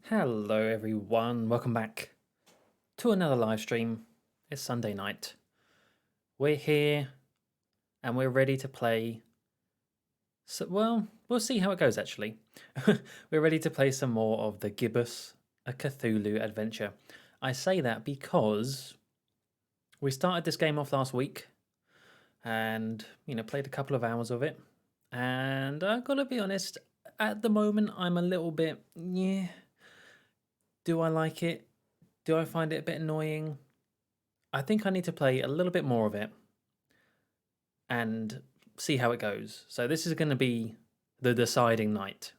Hello everyone, welcome back to another live stream. It's Sunday night. We're here and we're ready to play. So, well, we'll see how it goes actually. We're ready to play some more of the Gibbous, a Cthulhu adventure. I say that because we started this game off last week and, played a couple of hours of it. And I've got to be honest, at the moment I'm a little bit, Do I like it? Do I find it a bit annoying? I think I need to play a little bit more of it and see how it goes. So this is going to be the deciding night.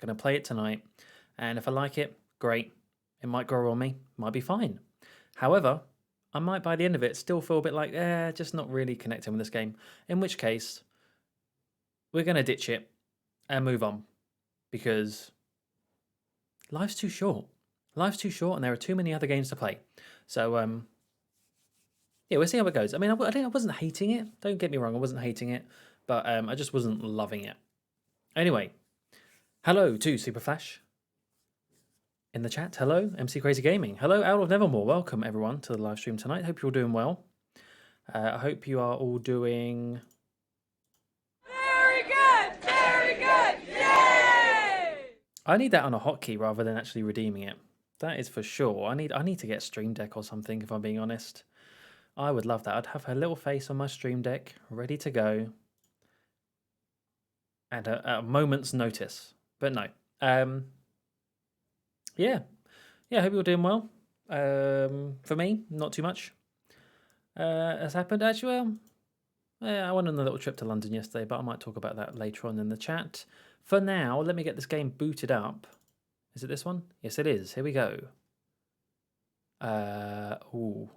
Going to play it tonight, and if I like it, great. It might grow on me, might be fine. However, I might by the end of it still feel a bit like, just not really connecting with this game. In which case, we're going to ditch it and move on because life's too short. Life's too short and there are too many other games to play. So, yeah, we'll see how it goes. I mean, I wasn't hating it. Don't get me wrong, I wasn't hating it. But I just wasn't loving it. Anyway, hello to Superflash in the chat. Hello, MC Crazy Gaming. Hello, Owl of Nevermore. Welcome, everyone, to the live stream tonight. Hope you're all doing well. I hope you are all doing... Very good! Very good! Yay! I need that on a hotkey rather than actually redeeming it. That is for sure. I need to get Stream Deck or something, if I'm being honest. I would love that. I'd have her little face on my Stream Deck, ready to go. At a moment's notice. But no. Yeah. Yeah, I hope you're doing well. For me, not too much has happened. Actually, I went on a little trip to London yesterday, but I might talk about that later on in the chat. For now, let me get this game booted up. Is it this one? Yes, it is. Here we go. Ooh.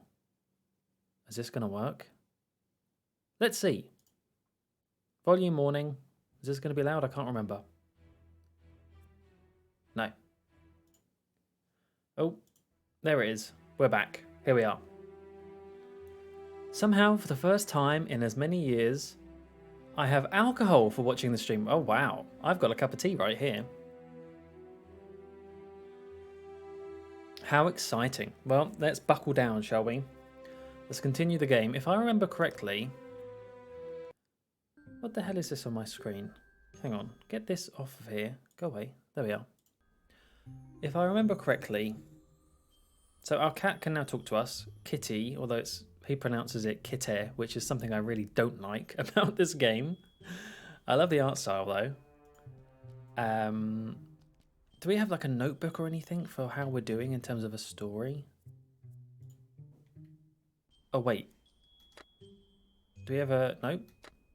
Is this going to work? Let's see. Volume warning. Is this going to be loud? I can't remember. No. Oh, there it is. We're back. Here we are. Somehow, for the first time in as many years, I have alcohol for watching the stream. Oh, wow. I've got a cup of tea right here. How exciting. Well, let's buckle down, shall we? Let's continue the game. If I remember correctly... What the hell is this on my screen? Hang on. Get this off of here. Go away. There we are. If I remember correctly... So our cat can now talk to us. Kitty, although he pronounces it Kitteh, which is something I really don't like about this game. I love the art style, though. Do we have like a notebook or anything for how we're doing in terms of a story? Oh, wait. Do we have a... Nope.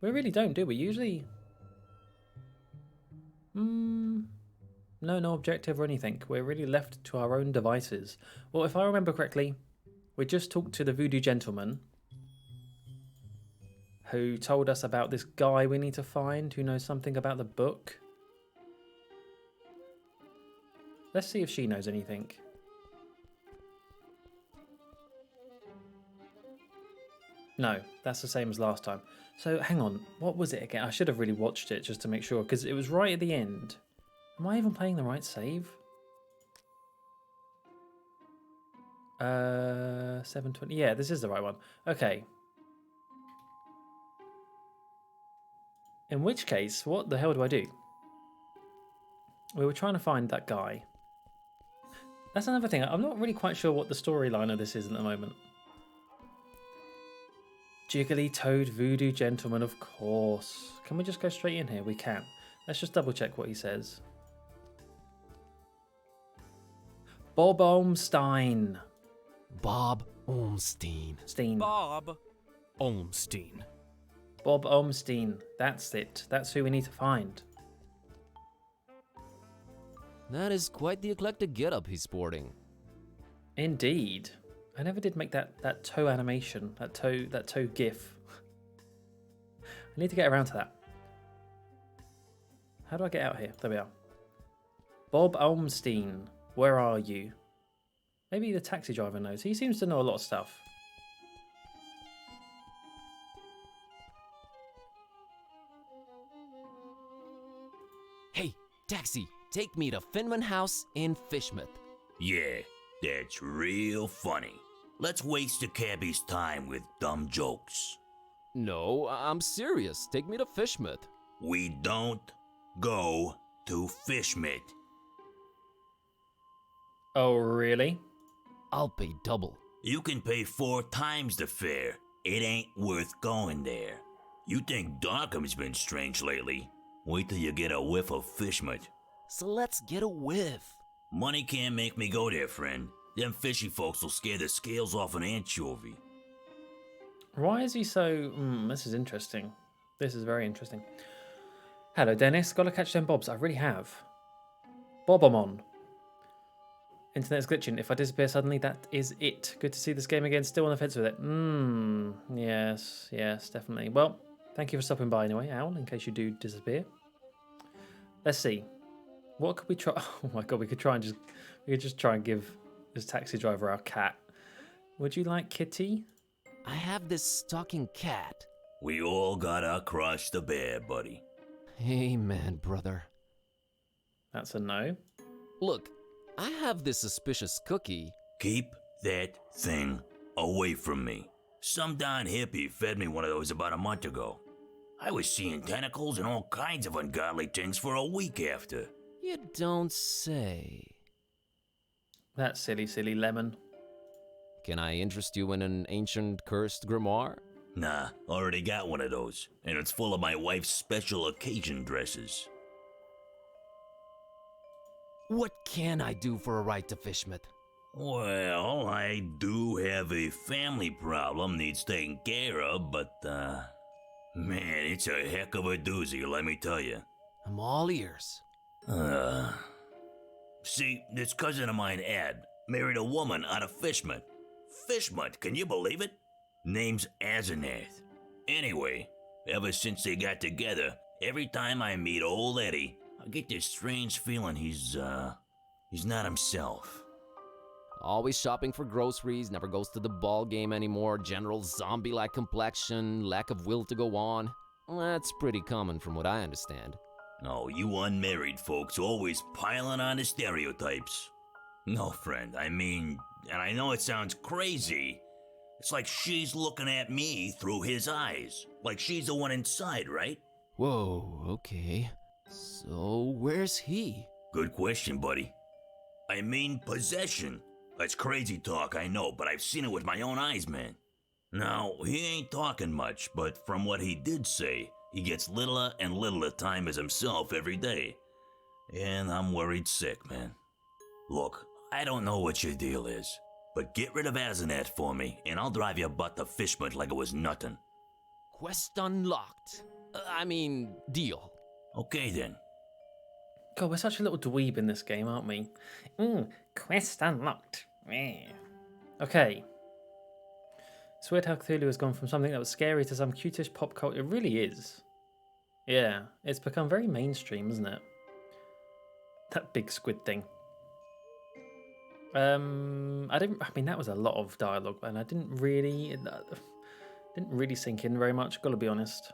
We really don't, do we? Usually... No objective or anything. We're really left to our own devices. Well, if I remember correctly, we just talked to the voodoo gentleman who told us about this guy we need to find who knows something about the book. Let's see if she knows anything. No, that's the same as last time. So, hang on. What was it again? I should have really watched it just to make sure, because it was right at the end. Am I even playing the right save? 720. Yeah, this is the right one. Okay. In which case, what the hell do I do? We were trying to find that guy. That's another thing. I'm not really quite sure what the storyline of this is at the moment. Jiggly toed voodoo gentleman, of course. Can we just go straight in here? We can. Let's just double check what he says. Bob Olmstein. Bob Olmstein. Bob Olmstein. Bob Olmstein. That's it. That's who we need to find. That is quite the eclectic getup he's sporting. Indeed. I never did make that toe animation, that toe gif. I need to get around to that. How do I get out here? There we are. Bob Olmstein, where are you? Maybe the taxi driver knows. He seems to know a lot of stuff. Hey, taxi! take me to Finman House in Fishmouth. Yeah, that's real funny. Let's waste the cabbie's time with dumb jokes. No, I'm serious. Take me to Fishmouth. We don't go to Fishmit. Oh, really? I'll pay double. You can pay 4 times the fare. It ain't worth going there. You think Darkham's been strange lately? Wait till you get a whiff of Fishmit. So let's get a whiff. Money can't make me go there, friend. Them fishy folks will scare the scales off an anchovy. Why is he so... this is interesting. This is very interesting. Hello, Dennis. Gotta catch them bobs. I really have. Bobomon. Internet's glitching. If I disappear suddenly, that is it. Good to see this game again. Still on the fence with it. Yes, definitely. Well, thank you for stopping by anyway, Owl, in case you do disappear. Let's see. What could we try? Oh my god, we could just try and give this taxi driver our cat. Would you like Kitty? I have this talking cat. We all gotta cross the bear, buddy. Amen, brother. That's a no. Look, I have this suspicious cookie. Keep that thing away from me. Some darn hippie fed me one of those about a month ago. I was seeing tentacles and all kinds of ungodly things for a week after. You don't say. That silly lemon. Can I interest you in an ancient cursed grimoire? Nah, already got one of those, and it's full of my wife's special occasion dresses. What can I do for a ride to Fishmouth? Well, I do have a family problem needs taken care of, but, man, it's a heck of a doozy, let me tell you. I'm all ears. See, this cousin of mine, Ed, married a woman out of Fishmouth. Fishmouth, can you believe it? Name's Asenath. Anyway, ever since they got together, every time I meet old Eddie, I get this strange feeling he's not himself. Always shopping for groceries, never goes to the ball game anymore, general zombie-like complexion, lack of will to go on. That's pretty common from what I understand. Oh, you unmarried folks always piling on the stereotypes. No, friend, I mean, and I know it sounds crazy, it's like she's looking at me through his eyes. Like she's the one inside, right? Whoa, okay. So, where's he? Good question, buddy. I mean, possession. That's crazy talk, I know, but I've seen it with my own eyes, man. Now, he ain't talking much, but from what he did say, he gets littler and littler time as himself every day. And I'm worried sick, man. Look, I don't know what your deal is, but get rid of Asenath for me, and I'll drive your butt to Fishmouth like it was nothing. Quest unlocked. Deal. Okay then. God, we're such a little dweeb in this game, aren't we? Quest unlocked. Okay. It's weird how Cthulhu has gone from something that was scary to some cutish pop culture. It really is. Yeah, it's become very mainstream, isn't it? That big squid thing. That was a lot of dialogue, and I didn't really sink in very much, gotta be honest.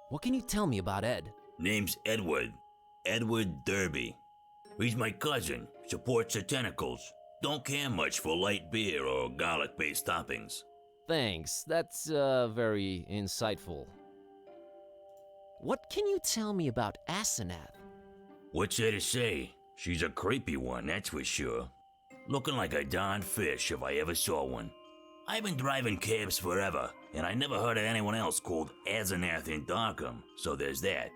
What can you tell me about Ed? Name's Edward. Edward Derby. He's my cousin, supports the tentacles. Don't care much for light beer or garlic-based toppings. Thanks, that's very insightful. What can you tell me about Asenath? What's there to say? She's a creepy one, that's for sure. Looking like a darn fish if I ever saw one. I've been driving cabs forever, and I never heard of anyone else called Asenath in Darkham, so there's that.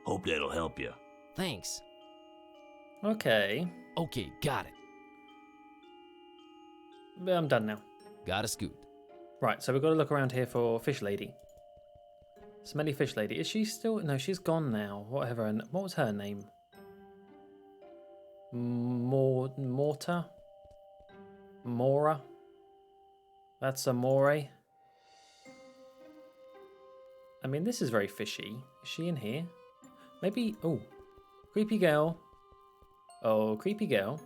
Hope that'll help you. Thanks. Okay. Okay, got it. I'm done now. Got a scoot. Right, so we've got to look around here for Fish Lady. Smelly Fish Lady. Is she still... No, she's gone now. What was her name? Morta? Mora? That's a moray. I mean, this is very fishy. Is she in here? Maybe... Oh. Creepy girl. Oh, creepy girl.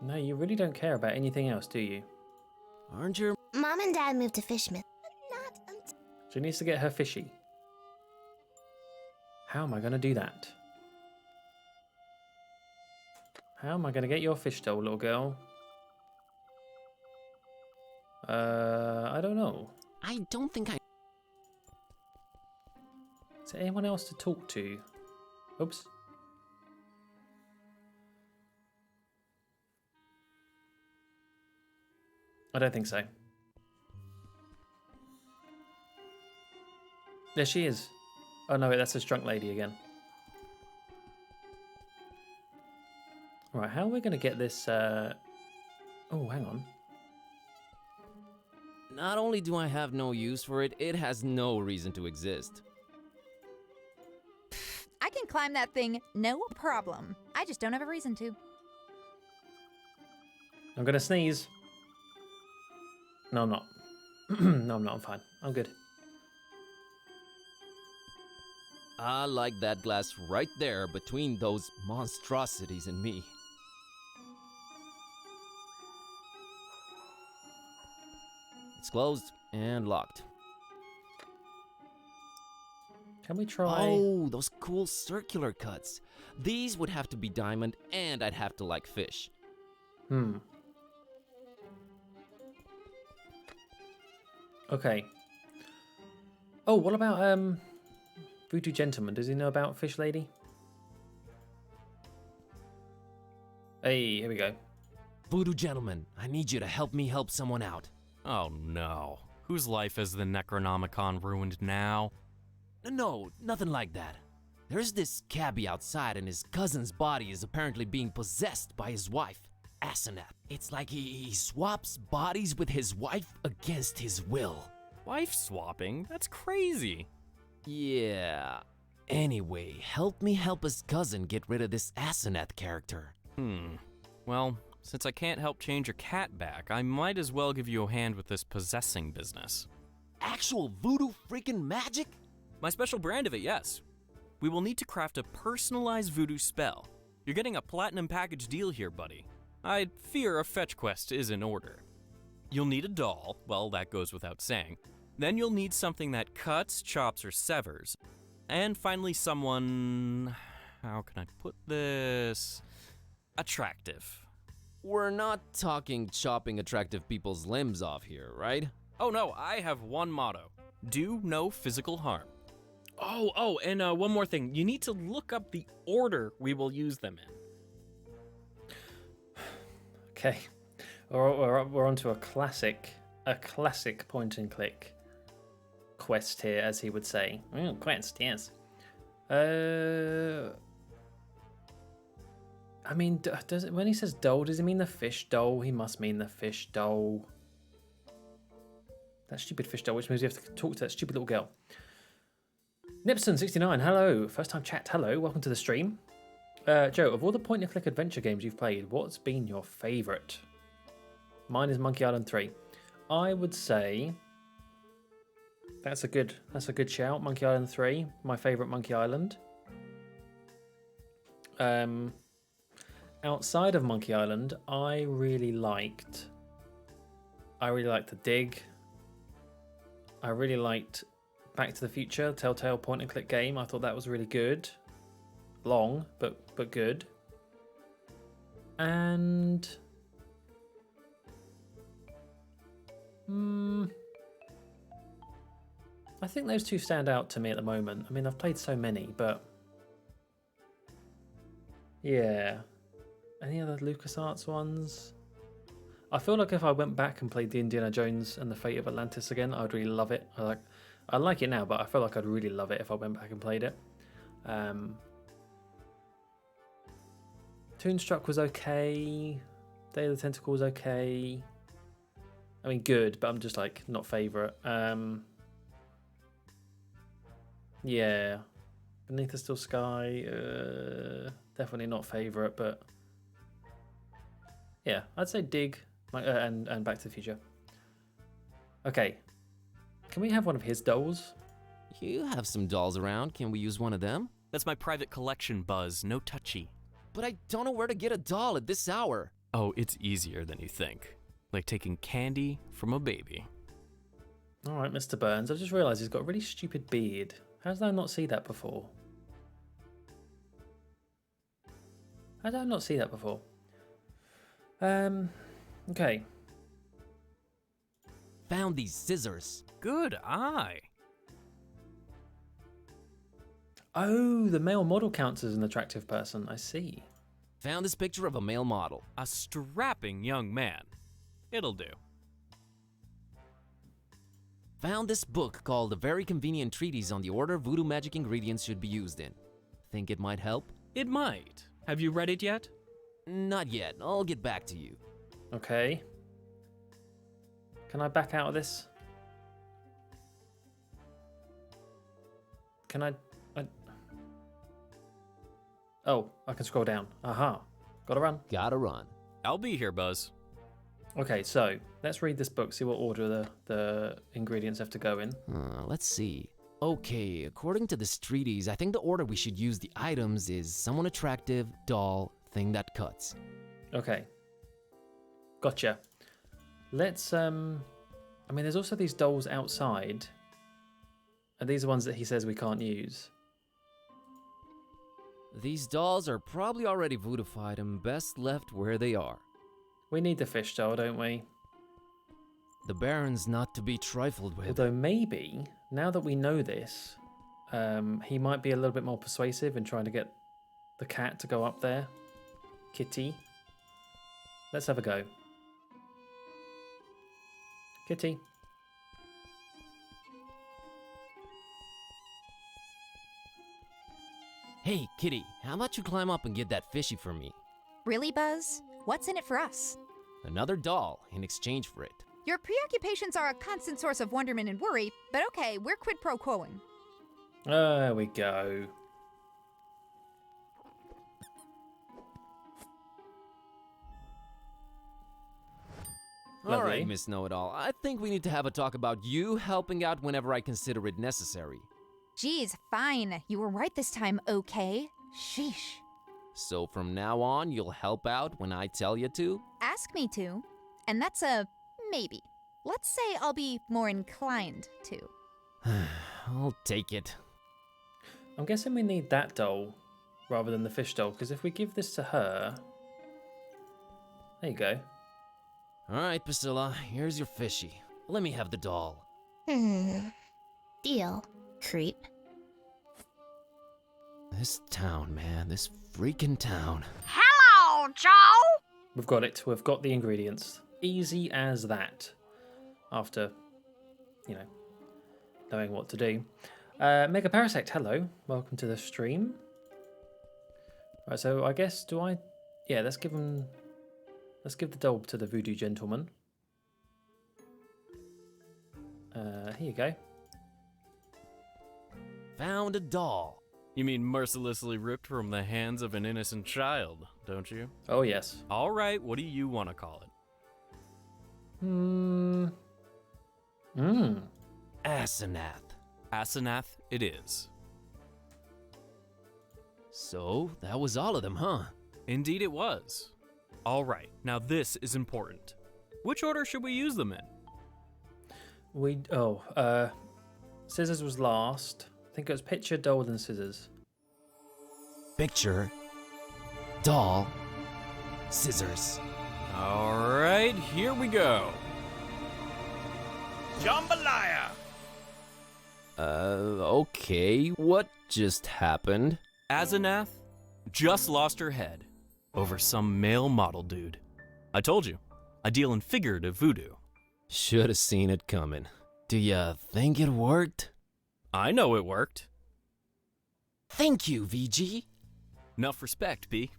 No, you really don't care about anything else, do you? Aren't your... Mom and Dad moved to Fishmouth. Not until... She needs to get her fishy. How am I going to do that? How am I going to get your fish doll, little girl? I don't know. I don't think I... Is there anyone else to talk to? Oops. I don't think so. There she is. Oh no, wait, that's this drunk lady again. Right, how are we going to get this... Oh, hang on. Not only do I have no use for it, it has no reason to exist. I can climb that thing, no problem. I just don't have a reason to. I'm going to sneeze. No, I'm not. No, I'm not. I'm fine. I'm good. I like that glass right there between those monstrosities and me. It's closed and locked. Can we try... Oh, those cool circular cuts. These would have to be diamond, and I'd have to like fish. Okay. Oh, what about Voodoo Gentleman? Does he know about Fish Lady? Hey, here we go. Voodoo gentleman, I need you to help me help someone out. Oh no. Whose life has the Necronomicon ruined now? No, nothing like that. There's this cabbie outside and his cousin's body is apparently being possessed by his wife, Asenath. It's like he swaps bodies with his wife against his will. Wife swapping? That's crazy. Yeah. Anyway, help me help his cousin get rid of this Asenath character. Well, since I can't help change your cat back, I might as well give you a hand with this possessing business. Actual voodoo freaking magic? My special brand of it, yes. We will need to craft a personalized voodoo spell. You're getting a platinum package deal here, buddy. I fear a fetch quest is in order. You'll need a doll, well, that goes without saying. Then you'll need something that cuts, chops, or severs. And finally someone... how can I put this? Attractive. We're not talking chopping attractive people's limbs off here, right? Oh no, I have one motto. Do no physical harm. Oh, and one more thing. You need to look up the order we will use them in. Okay. We're on to a classic point and click quest here, as he would say. Quest, yes. I mean, when he says doll, does he mean the fish doll? He must mean the fish doll. That stupid fish doll, which means we have to talk to that stupid little girl. Nipson69, hello. First time chat, hello. Welcome to the stream. Joe, of all the point and click adventure games you've played, what's been your favourite? Mine is Monkey Island 3. I would say that's a good shout. Monkey Island 3, my favourite Monkey Island. Outside of Monkey Island, I really liked The Dig. I really liked Back to the Future, Telltale point and click game. I thought that was really good. Long, but good. And I think those two stand out to me at the moment. I mean, I've played so many, but yeah. Any other LucasArts ones? I feel like if I went back and played the Indiana Jones and the Fate of Atlantis again, I'd really love it. I like it now, but I feel like I'd really love it if I went back and played it. Toonstruck was okay. Day of the Tentacle was okay. I mean, good, but I'm just like not favorite. Yeah, Beneath the Still Sky, definitely not favorite, but yeah, I'd say Dig and Back to the Future. Okay, can we have one of his dolls? You have some dolls around. Can we use one of them? That's my private collection, Buzz. No touchy. But I don't know where to get a doll at this hour. Oh, it's easier than you think. Like taking candy from a baby. All right, Mr. Burns, I've just realised he's got a really stupid beard. How did I not see that before? How did I not see that before? Okay. Found these scissors. Good eye. Oh, the male model counts as an attractive person. I see. Found this picture of a male model. A strapping young man. It'll do. Found this book called A Very Convenient Treatise on the Order Voodoo Magic Ingredients Should Be Used In. Think it might help? It might. Have you read it yet? Not yet. I'll get back to you. Okay. Can I back out of this? Can I... Oh, I can scroll down. Aha. Gotta run. Gotta run. I'll be here, Buzz. Okay, so let's read this book, see what order the ingredients have to go in. Let's see. Okay, according to this treatise, I think the order we should use the items is someone attractive, doll, thing that cuts. Okay. Gotcha. Let's, I mean, there's also these dolls outside. And these are ones that he says we can't use. These dolls are probably already voodoofied and best left where they are. We need the fish doll, don't we? The Baron's not to be trifled with. Although maybe, now that we know this, he might be a little bit more persuasive in trying to get the cat to go up there. Kitty. Let's have a go. Kitty. Hey, Kitty, how about you climb up and get that fishy for me? Really, Buzz? What's in it for us? Another doll in exchange for it. Your preoccupations are a constant source of wonderment and worry, but okay, we're quid pro quoing. There we go. All Lovely. right, Miss Know-It-All. I think we need to have a talk about you helping out whenever I consider it necessary. Geez, fine. You were right this time, okay? Sheesh. So from now on, you'll help out when I tell you to? Ask me to. And that's a maybe. Let's say I'll be more inclined to. I'll take it. I'm guessing we need that doll rather than the fish doll, because if we give this to her... There you go. All right, Priscilla, here's your fishy. Let me have the doll. Deal, creep. This town, man, this freaking town. Hello, Joe! We've got it. We've got the ingredients. Easy as that. After, you know, knowing what to do. Mega Parasect, hello. Welcome to the stream. Right, so I guess, yeah, let's give the doll to the voodoo gentleman. Here you go. Found a doll. You mean mercilessly ripped from the hands of an innocent child, don't you? Oh, yes. All right, what do you want to call it? Asenath. Asenath it is. So, that was all of them, huh? Indeed it was. All right, now this is important. Which order should we use them in? Scissors was last. I think it was picture, doll, and scissors. Picture, doll, scissors. All right, here we go. Jambalaya! Okay, what just happened? Asenath just lost her head over some male model dude. I told you, I deal in figurative voodoo. Should have seen it coming. Do ya think it worked? I know it worked. Thank you, VG. Enough respect, B.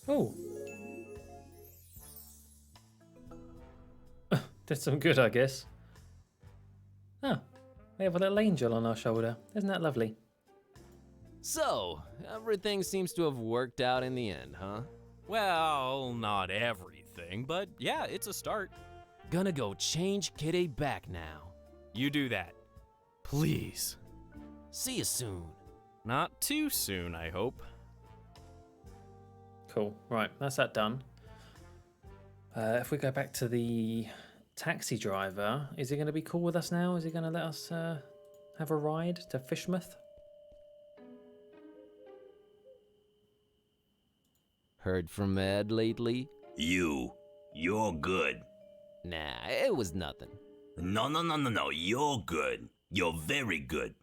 Oh. Did some good, I guess. Oh, we have a little angel on our shoulder. Isn't that lovely? So, everything seems to have worked out in the end, huh? Well, not everything, but yeah, it's a start. Gonna go change Kitteh back now. You do that. Please. See you soon. Not too soon, I hope. Cool. Right, that's that done. If we go back to the taxi driver, is he going to be cool with us now? Is he going to let us have a ride to Fishmouth? Heard from Ed lately? You're good. Nah, it was nothing. No, you're good. You're very good.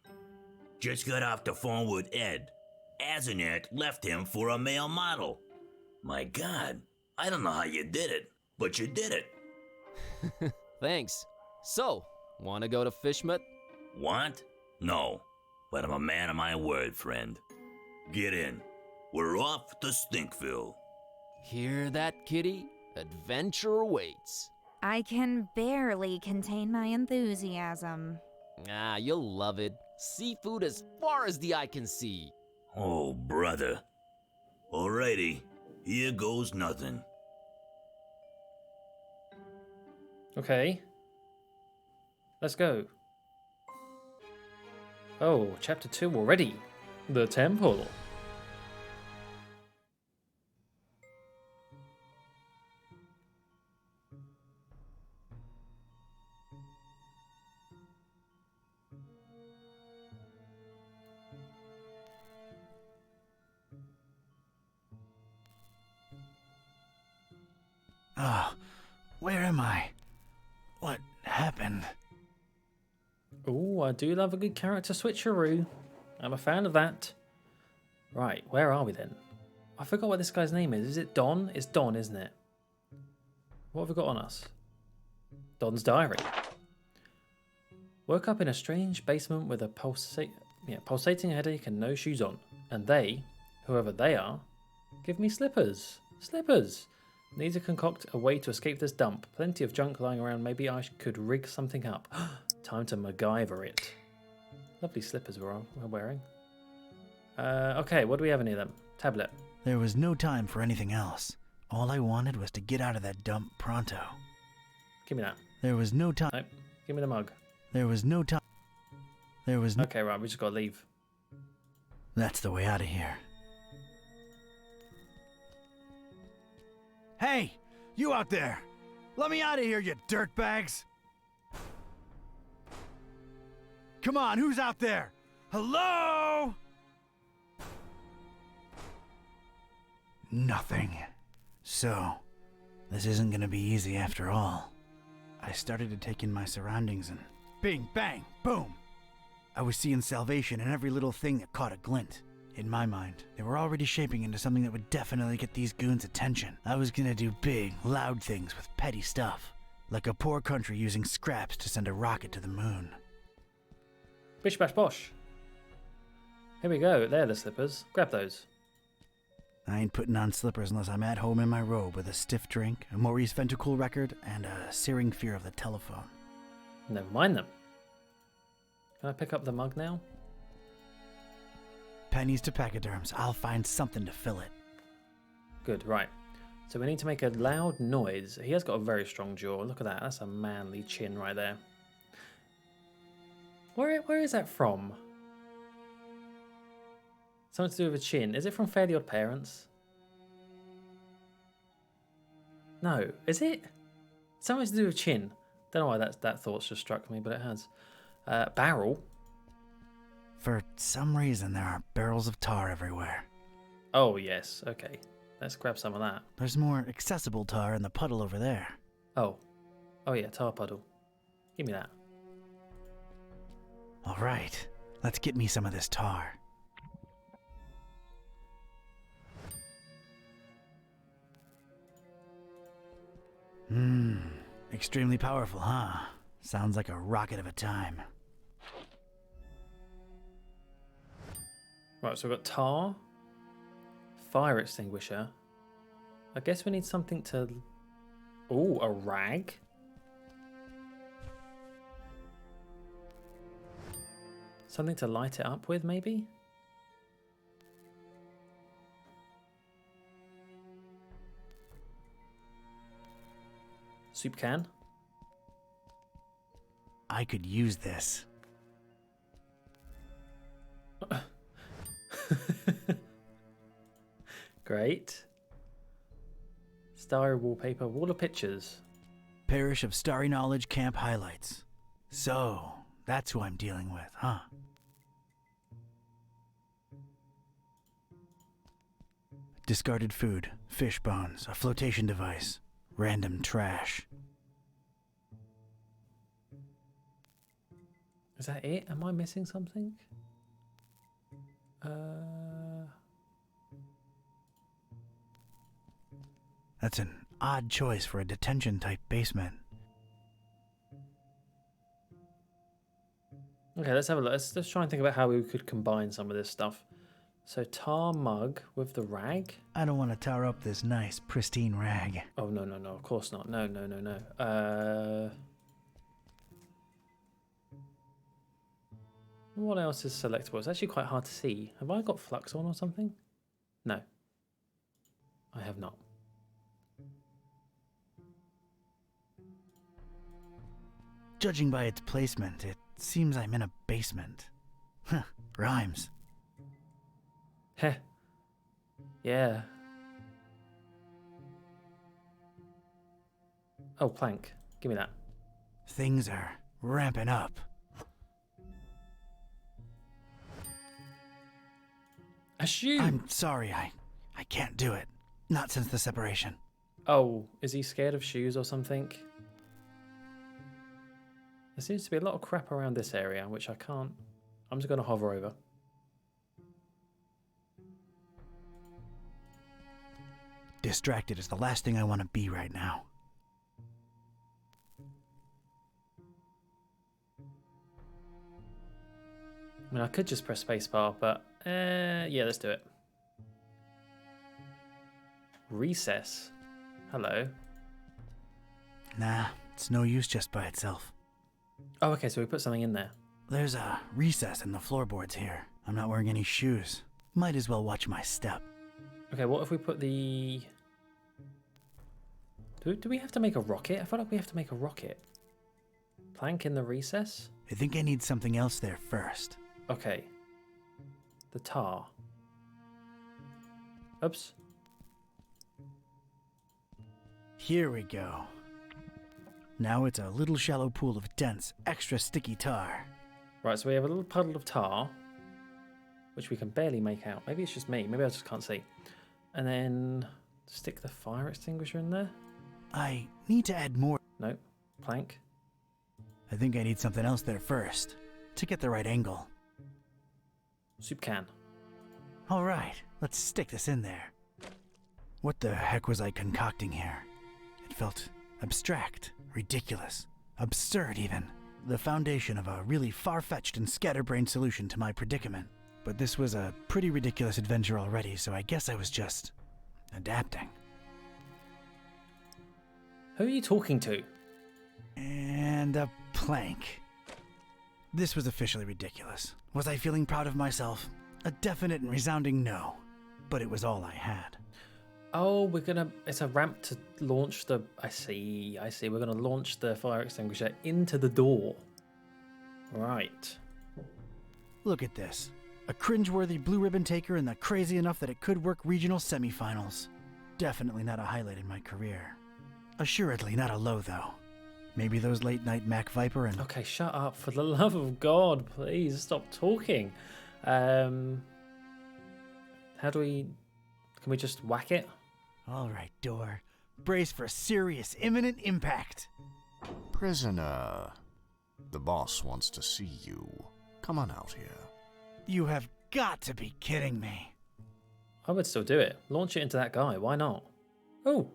Just got off the phone with Ed. Asenath left him for a male model. My God, I don't know how you did it, but you did it. Thanks. So, wanna go to Fishmut? Want? No, but I'm a man of my word, friend. Get in. We're off to Stinkville. Hear that, kitty? Adventure awaits. I can barely contain my enthusiasm. Ah, you'll love it. Seafood as far as the eye can see. Oh, brother. Alrighty, here goes nothing. Okay. Let's go. Oh, chapter 2 already. The temple. Ah, where am I? What happened? Oh, I do love a good character switcheroo. I'm a fan of that. Right, where are we then? I forgot what this guy's name is. Is it Don? It's Don, isn't it? What have we got on us? Don's diary. Woke up in a strange basement with a pulsating headache and no shoes on. And they, whoever they are, give me slippers. Slippers! Need to concoct a way to escape this dump. Plenty of junk lying around. Maybe I could rig something up. Time to MacGyver it. Lovely slippers we're wearing. Okay, what do we have in here then? Tablet. There was no time for anything else. All I wanted was to get out of that dump pronto. Give me that. There was no time. Nope. Give me the mug. There was no time. There was no. Okay, right, we just gotta leave. That's the way out of here. Hey, you out there! Let me out of here, you dirtbags! Come on, who's out there? Hello? Nothing. So, this isn't gonna be easy after all. I started to take in my surroundings and bing, bang, boom! I was seeing salvation in every little thing that caught a glint. In my mind, they were already shaping into something that would definitely get these goons' attention. I was gonna do big, loud things with petty stuff. Like a poor country using scraps to send a rocket to the moon. Bish bash bosh. Here we go, there are the slippers. Grab those. I ain't putting on slippers unless I'm at home in my robe with a stiff drink, a Maurice Ventacool record, and a searing fear of the telephone. Never mind them. Can I pick up the mug now? Pennies to pachyderms. I'll find something to fill it. Good, right. So we need to make a loud noise. He has got a very strong jaw. Look at that. That's a manly chin right there. Where is that from? Something to do with a chin. Is it from Fairly Odd Parents? No. Is it? Something to do with chin. Don't know why that thought's just struck me, but it has. Barrel. For some reason, there are barrels of tar everywhere. Oh, yes. Okay. Let's grab some of that. There's more accessible tar in the puddle over there. Oh. Oh, yeah. Tar puddle. Give me that. All right. Let's get me some of this tar. Extremely powerful, huh? Sounds like a rocket of a time. Right, so we've got tar, fire extinguisher. I guess we need something to... Oh, a rag. Something to light it up with, maybe? Soup can. I could use this. Great. Starry wallpaper, wall of pictures. Parish of Starry Knowledge Camp highlights. So, that's who I'm dealing with, huh? Discarded food, fish bones, a flotation device, random trash. Is that it? Am I missing something? That's an odd choice for a detention-type basement. Okay, let's have a look. Let's try and think about how we could combine some of this stuff. So tar mug with the rag. I don't want to tar up this nice, pristine rag. Oh, no, of course not. No. What else is selectable? It's actually quite hard to see. Have I got flux on or something? No. I have not. Judging by its placement, it seems I'm in a basement. Huh, rhymes. Heh. Yeah. Oh, plank. Give me that. Things are ramping up. A shoe! I'm sorry, I can't do it. Not since the separation. Oh, is he scared of shoes or something? There seems to be a lot of crap around this area, which I can't... I'm just going to hover over. Distracted is the last thing I want to be right now. I mean, I could just press spacebar, but... yeah, let's do it. Recess. Hello. Nah, it's no use just by itself. Oh, okay, so we put something in there. There's a recess in the floorboards here. I'm not wearing any shoes. Might as well watch my step. Okay, what if we put the... Do we have to make a rocket? I feel like we have to make a rocket. Plank in the recess? I think I need something else there first. Okay. The tar. Oops. Here we go. Now it's a little shallow pool of dense, extra sticky tar. Right, so we have a little puddle of tar, which we can barely make out. Maybe it's just me. Maybe I just can't see. And then stick the fire extinguisher in there. I need to add more. Nope. Plank. I think I need something else there first, to get the right angle. Soup can. All right, let's stick this in there. What the heck was I concocting here? It felt abstract, ridiculous, absurd even. The foundation of a really far-fetched and scatterbrained solution to my predicament. But this was a pretty ridiculous adventure already, so I guess I was just adapting. Who are you talking to? And a plank. This was officially ridiculous. Was I feeling proud of myself? A definite and resounding no. But it was all I had. Oh, it's a ramp to launch the... I see. We're gonna launch the fire extinguisher into the door. Right. Look at this. A cringeworthy blue ribbon taker and the crazy enough that it could work regional semifinals. Definitely not a highlight in my career. Assuredly not a low, though. Maybe those late night Mac Viper and... Okay, shut up. For the love of God, please stop talking. How do we... Can we just whack it? All right, door. Brace for serious, imminent impact. Prisoner, the boss wants to see you. Come on out here. You have got to be kidding me. I would still do it. Launch it into that guy. Why not? Oh.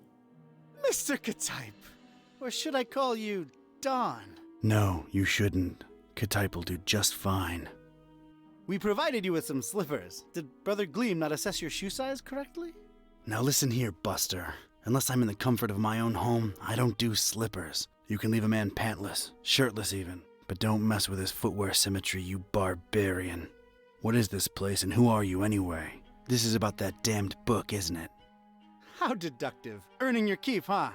Mr. Ketype. Or should I call you Don? No, you shouldn't. Kitteh will do just fine. We provided you with some slippers. Did Brother Gleam not assess your shoe size correctly? Now listen here, Buster. Unless I'm in the comfort of my own home, I don't do slippers. You can leave a man pantless, shirtless even, but don't mess with his footwear symmetry, you barbarian. What is this place and who are you anyway? This is about that damned book, isn't it? How deductive. Earning your keep, huh?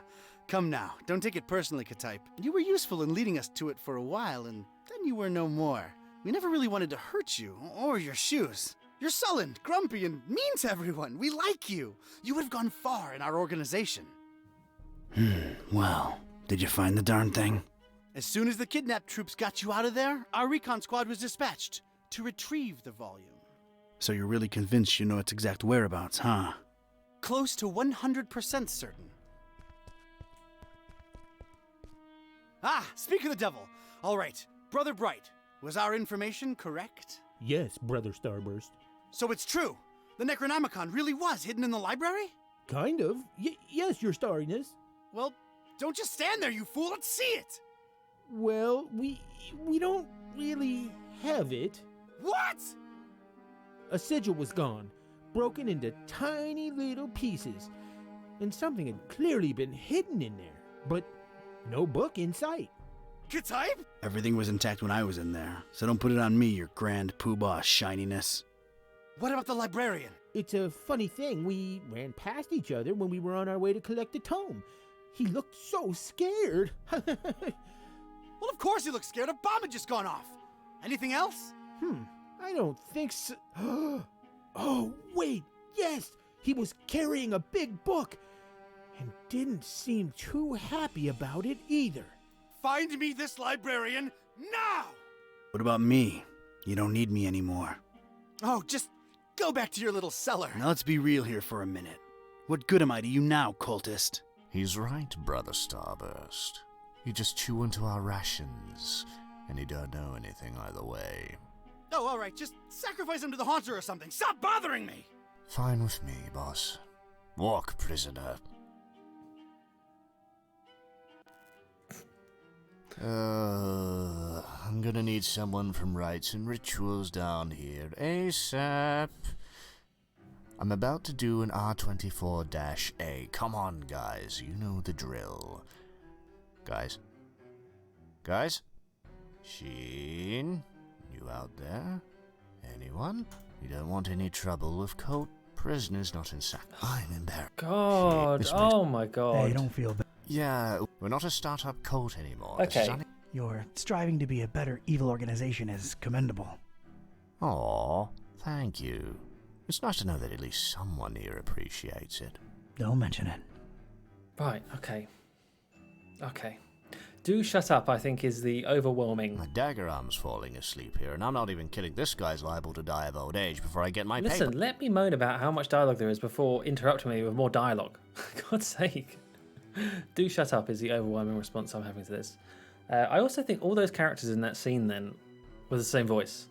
Come now, don't take it personally, Ketype. You were useful in leading us to it for a while, and then you were no more. We never really wanted to hurt you, or your shoes. You're sullen, grumpy, and mean to everyone. We like you. You would have gone far in our organization. Well, did you find the darn thing? As soon as the kidnapped troops got you out of there, our recon squad was dispatched to retrieve the volume. So you're really convinced you know its exact whereabouts, huh? close to 100% certain. Ah, speak of the devil. All right, Brother Bright, was our information correct? Yes, Brother Starburst. So it's true. The Necronomicon really was hidden in the library? Kind of. Yes, Your Starriness. Well, don't just stand there, you fool. Let's see it. Well, we don't really have it. What? A sigil was gone, broken into tiny little pieces, and something had clearly been hidden in there, but no book in sight. Ketype? Everything was intact when I was in there, so don't put it on me, your grand poobah shininess. What about the librarian? It's a funny thing. We ran past each other when we were on our way to collect the tome. He looked so scared. Well, of course he looks scared. A bomb had just gone off. Anything else? I don't think so. Oh, wait, yes! He was carrying a big book and didn't seem too happy about it either. Find me this librarian now! What about me? You don't need me anymore. Oh, just go back to your little cellar. Now let's be real here for a minute. What good am I to you now, cultist? He's right, Brother Starburst. You just chew into our rations, and you don't know anything either way. Oh, all right, just sacrifice him to the haunter or something. Stop bothering me! Fine with me, boss. Walk, prisoner. I'm gonna need someone from Rites and Rituals down here ASAP. I'm about to do an R24-A. Come on, guys. You know the drill. Guys? Sheen? You out there? Anyone? You don't want any trouble with cult prisoners not in sack. I'm embarrassed. God, oh my god. Hey, don't feel bad. Yeah, we're not a startup cult anymore. Okay. Your striving to be a better evil organization is commendable. Aw, thank you. It's nice to know that at least someone here appreciates it. Don't mention it. Right, okay. Do shut up, I think, is the overwhelming. My dagger arm's falling asleep here, and I'm not even kidding. This guy's liable to die of old age before I get my Listen, paper. let me moan about how much dialogue there is before interrupting me with more dialogue. God's sake. Do shut up is the overwhelming response I'm having to this. I also think all those characters in that scene then were the same voice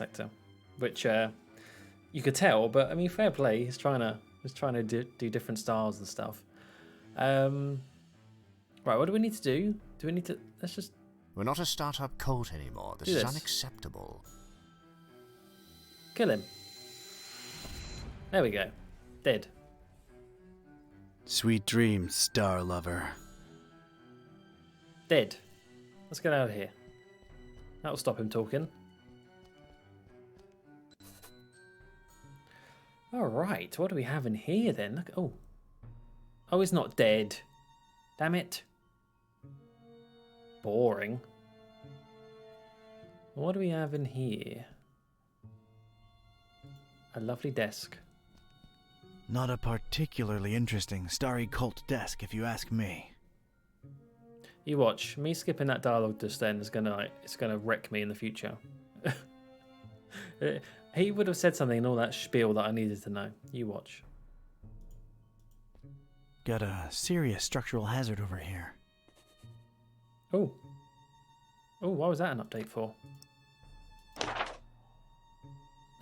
actor, which you could tell. But I mean, fair play. He's trying to do different styles and stuff. Right, what do we need to do? Do we need to? Let's just. We're not a startup cult anymore. This is unacceptable. Kill him. There we go. Dead. Sweet dreams, star lover. Dead. Let's get out of here. That'll stop him talking. Alright, what do we have in here then? Look, oh, he's not dead. Damn it. Boring. What do we have in here? A lovely desk. Not a particularly interesting starry cult desk, if you ask me. You watch. Me skipping that dialogue just then is gonna wreck me in the future. He would have said something in all that spiel that I needed to know. You watch. Got a serious structural hazard over here. Oh, what was that an update for?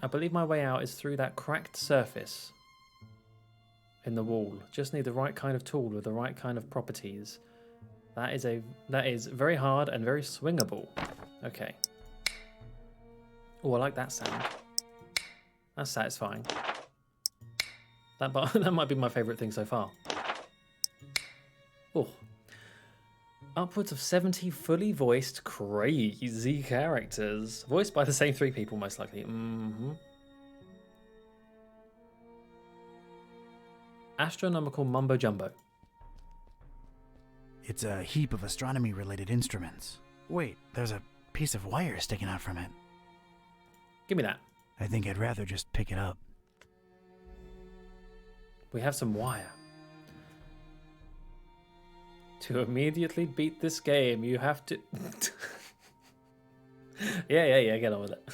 I believe my way out is through that cracked surface in the wall. Just need the right kind of tool with the right kind of properties. That is very hard and very swingable. Okay. Oh, I like that sound. That's satisfying. That might be my favourite thing so far. Oh. Upwards of 70 fully voiced crazy characters. Voiced by the same 3 people, most likely. Astronomical mumbo jumbo. It's a heap of astronomy-related instruments. Wait, there's a piece of wire sticking out from it. Give me that. I think I'd rather just pick it up. We have some wire. To immediately beat this game, you have to... yeah, get on with it.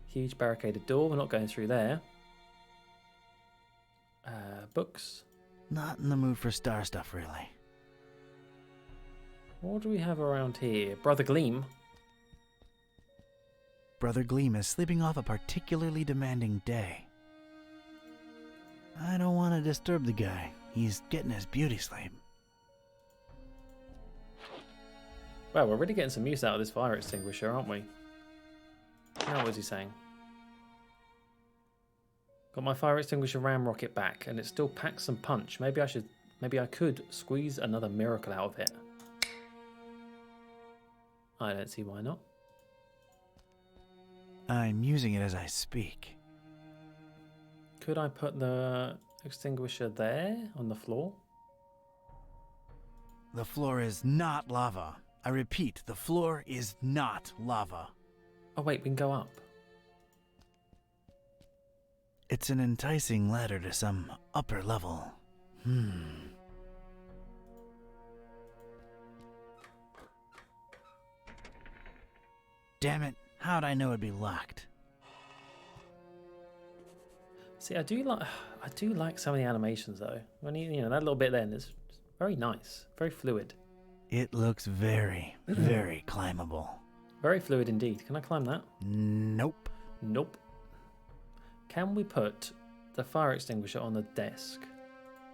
Huge barricaded door, we're not going through there. Books. Not in the mood for star stuff, really. What do we have around here? Brother Gleam. Brother Gleam is sleeping off a particularly demanding day. I don't want to disturb the guy. He's getting his beauty sleep. Well, we're really getting some use out of this fire extinguisher, aren't we? Now, what was he saying? Got my fire extinguisher ram rocket back, and it still packs some punch. Maybe I could squeeze another miracle out of it. I don't see why not. I'm using it as I speak. Could I put the extinguisher there on the floor? The floor is not lava. I repeat, the floor is not lava. Oh wait, we can go up. It's an enticing ladder to some upper level. Damn it, how'd I know it'd be locked? See, I do like some of the animations though. When you know that little bit then is very nice, very fluid. It looks very, very climbable. Very fluid indeed. Can I climb that? Nope. Nope. Can we put the fire extinguisher on the desk?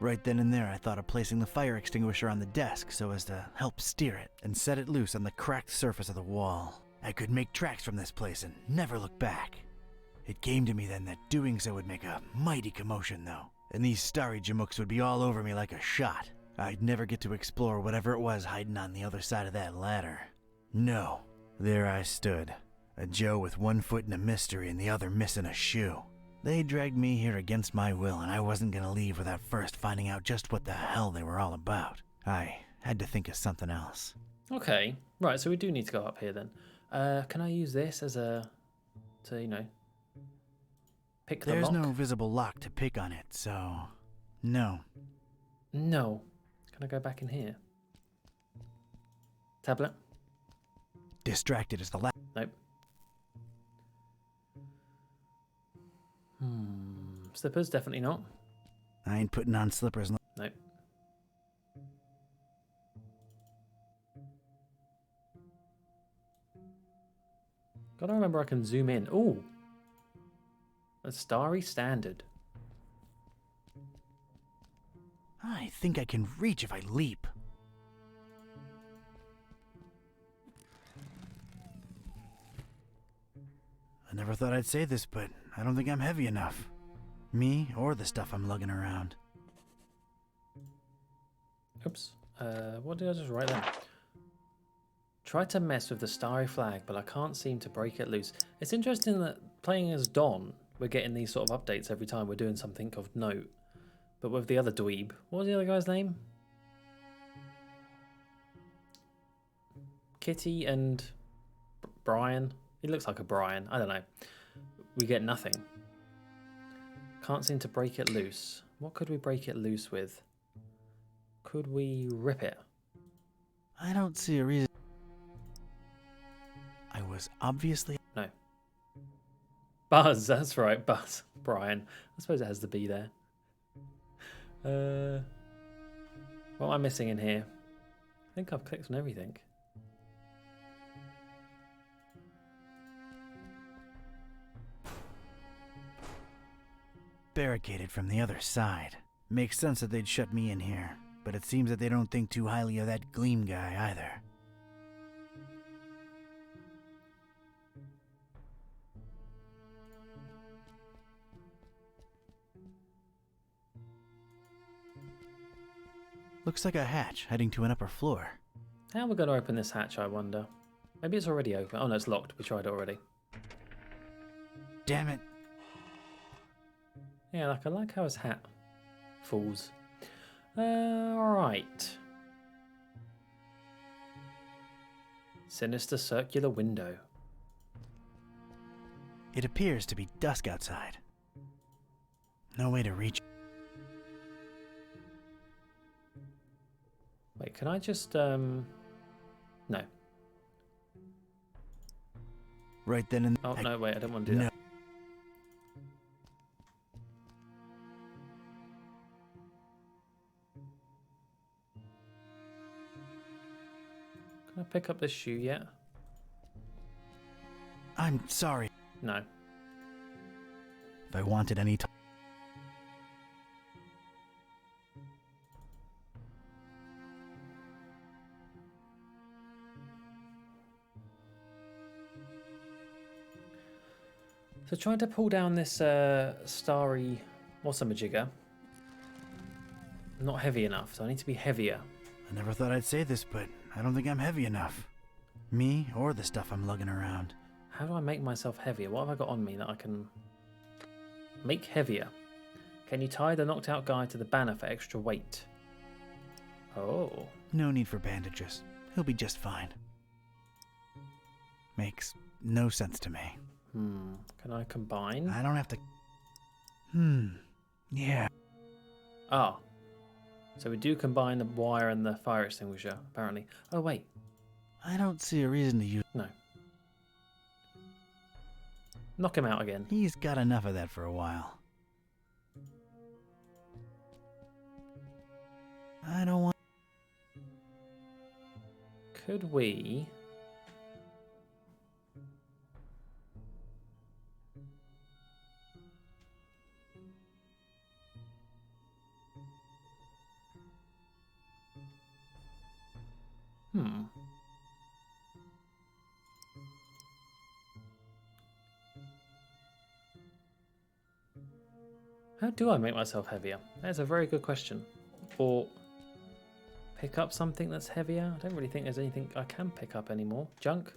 Right then and there, I thought of placing the fire extinguisher on the desk so as to help steer it and set it loose on the cracked surface of the wall. I could make tracks from this place and never look back. It came to me then that doing so would make a mighty commotion, though, and these starry jamooks would be all over me like a shot. I'd never get to explore whatever it was hiding on the other side of that ladder. No, there I stood, a Joe with one foot in a mystery and the other missing a shoe. They dragged me here against my will, and I wasn't gonna leave without first finding out just what the hell they were all about. I had to think of something else. Okay, right, so we do need to go up here then. Can I use this as to, you know, pick the lock? There's no visible lock to pick on it, so no. No. Can I go back in here? Tablet? Distracted as the last. Nope. Slippers? Definitely not. I ain't putting on slippers. Nope. Gotta remember I can zoom in. Ooh! A starry standard. I think I can reach if I leap. I never thought I'd say this, but I don't think I'm heavy enough. Me or the stuff I'm lugging around. Oops. What did I just write there? Try to mess with the starry flag, but I can't seem to break it loose. It's interesting that playing as Don, we're getting these sort of updates every time we're doing something of note. But with the other dweeb, what was the other guy's name? Kitty and Brian. He looks like a Brian. I don't know. We get nothing. Can't seem to break it loose. What could we break it loose with? Could we rip it? I don't see a reason. I was obviously... No. Buzz, that's right, Buzz. Brian. I suppose it has to be there. What am I missing in here? I think I've clicked on everything. Barricaded from the other side. Makes sense that they'd shut me in here, but it seems that they don't think too highly of that Gleam guy either. Looks like a hatch heading to an upper floor. How are we going to open this hatch, I wonder? Maybe it's already open. Oh no, it's locked. We tried it already. Damn it. Yeah, I like how his hat falls. Alright. Sinister circular window. It appears to be dusk outside. No way to reach. Wait, can I just, no. Right then and... Oh, no, wait, I don't want to do that. Can I pick up this shoe yet? I'm sorry. No. If I wanted any time. So trying to pull down this starry whatsamajigger. Not heavy enough, so I need to be heavier. I never thought I'd say this, but I don't think I'm heavy enough. Me or the stuff I'm lugging around. How do I make myself heavier? What have I got on me that I can make heavier? Can you tie the knocked out guy to the banner for extra weight? Oh. No need for bandages. He'll be just fine. Makes no sense to me. Can I combine? I don't have to... Yeah. Ah. So we do combine the wire and the fire extinguisher, apparently. Oh, wait. I don't see a reason to use... No. Knock him out again. He's got enough of that for a while. I don't want... Could we... How do I make myself heavier? That's a very good question. Or pick up something that's heavier? I don't really think there's anything I can pick up anymore. Junk?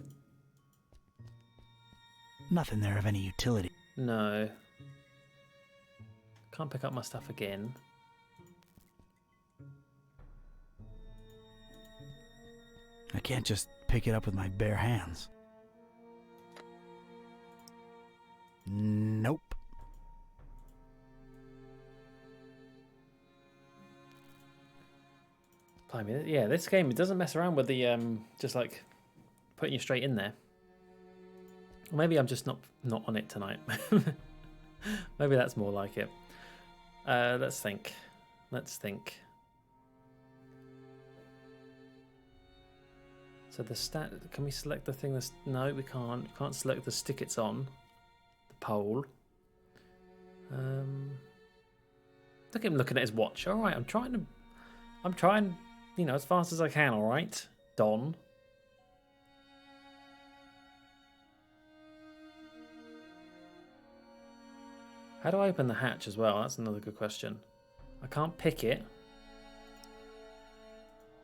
Nothing there of any utility. No. Can't pick up my stuff again. I can't just pick it up with my bare hands. Nope. Blimey, yeah, this game, it doesn't mess around with the, just like putting you straight in there. Or maybe I'm just not on it tonight. Maybe that's more like it. Let's think. So the stat, can we select the thing that's, no, we can't. We can't select the stick it's on. The pole. Look at him looking at his watch. All right, I'm trying, you know, as fast as I can, all right, Don. How do I open the hatch as well? That's another good question. I can't pick it.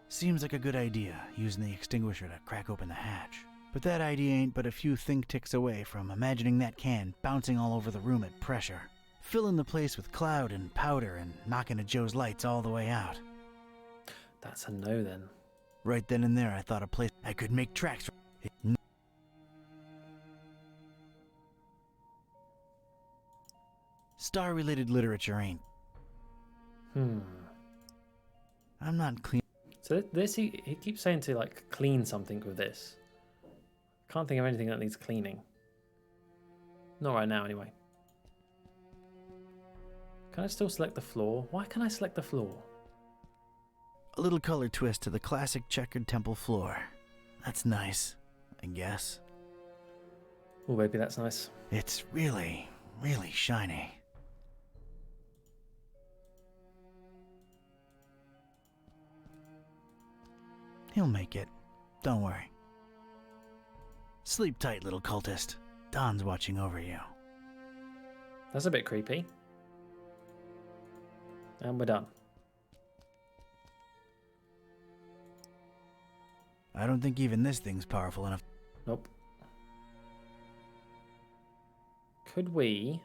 Seems like a good idea, using the extinguisher to crack open the hatch. But that idea ain't but a few think ticks away from imagining that can bouncing all over the room at pressure, filling the place with cloud and powder and knocking at Joe's lights all the way out. That's a no then. Right then and there I thought a place I could make tracks from. Star-related literature ain't. I'm not clean. So this, he keeps saying to like clean something with this. Can't think of anything that needs cleaning. Not right now anyway. Can I still select the floor? Why can I select the floor? A little color twist to the classic checkered temple floor. That's nice, I guess. Oh baby, that's nice. It's really, really shiny. He'll make it. Don't worry. Sleep tight, little cultist. Don's watching over you. That's a bit creepy. And we're done. I don't think even this thing's powerful enough. Nope. Could we...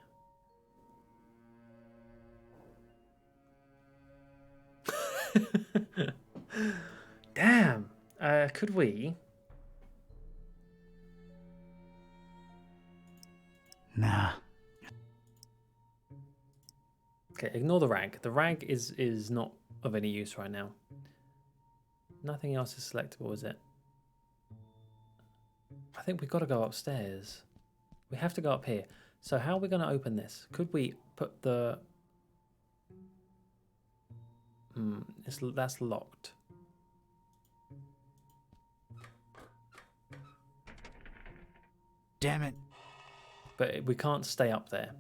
Damn. Could we... Nah. Okay, ignore the rag. The rag is not of any use right now. Nothing else is selectable, is it? I think we've got to go upstairs. We have to go up here. So how are we going to open this? Could we put the... that's locked. Damn it. But we can't stay up there.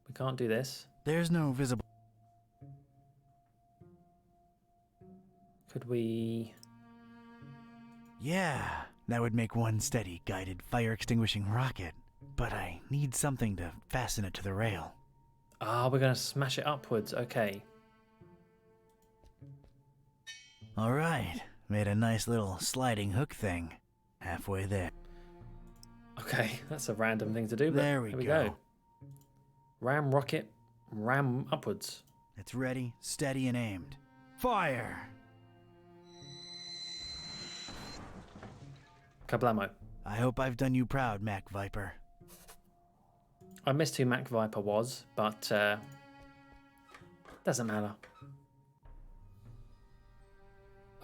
We can't do this. There's no visible... Could we... Yeah, that would make one steady, guided, fire-extinguishing rocket. But I need something to fasten it to the rail. Ah, we're going to smash it upwards. Okay. All right, made a nice little sliding hook thing. Halfway there. Okay, that's a random thing to do, but There we here we go. go. Ram rocket, ram upwards. It's ready, steady, and aimed. Fire! Kablamo. I hope I've done you proud, Mac Viper. I missed who Mac Viper was, but doesn't matter.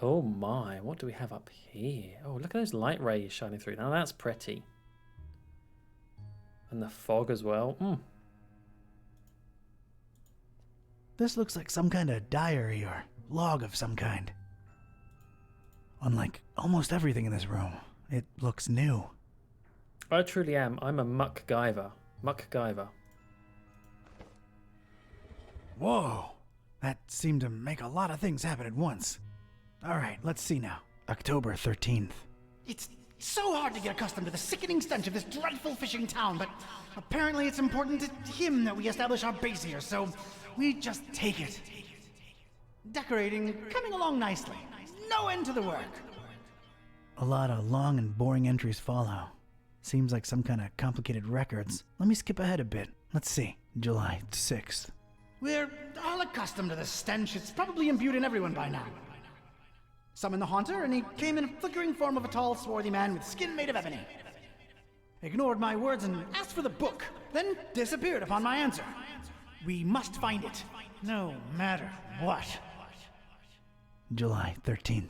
Oh my, what do we have up here? Oh, look at those light rays shining through. Now that's pretty. And the fog as well. This looks like some kind of diary or log of some kind. Unlike almost everything in this room, it looks new. I truly am. I'm a Muckgiver. Muckgiver. Whoa! That seemed to make a lot of things happen at once. Alright, let's see now. October 13th. It's so hard to get accustomed to the sickening stench of this dreadful fishing town, but apparently it's important to him that we establish our base here, so we just take it. Decorating coming along nicely. No end to the work. A lot of long and boring entries follow. Seems like some kind of complicated records. Let me skip ahead a bit. Let's see. July 6th. We're all accustomed to the stench. It's probably imbued in everyone by now. Summoned the Haunter, and he came in a flickering form of a tall, swarthy man with skin made of ebony. Ignored my words and asked for the book, then disappeared upon my answer. We must find it, no matter what. July 13th.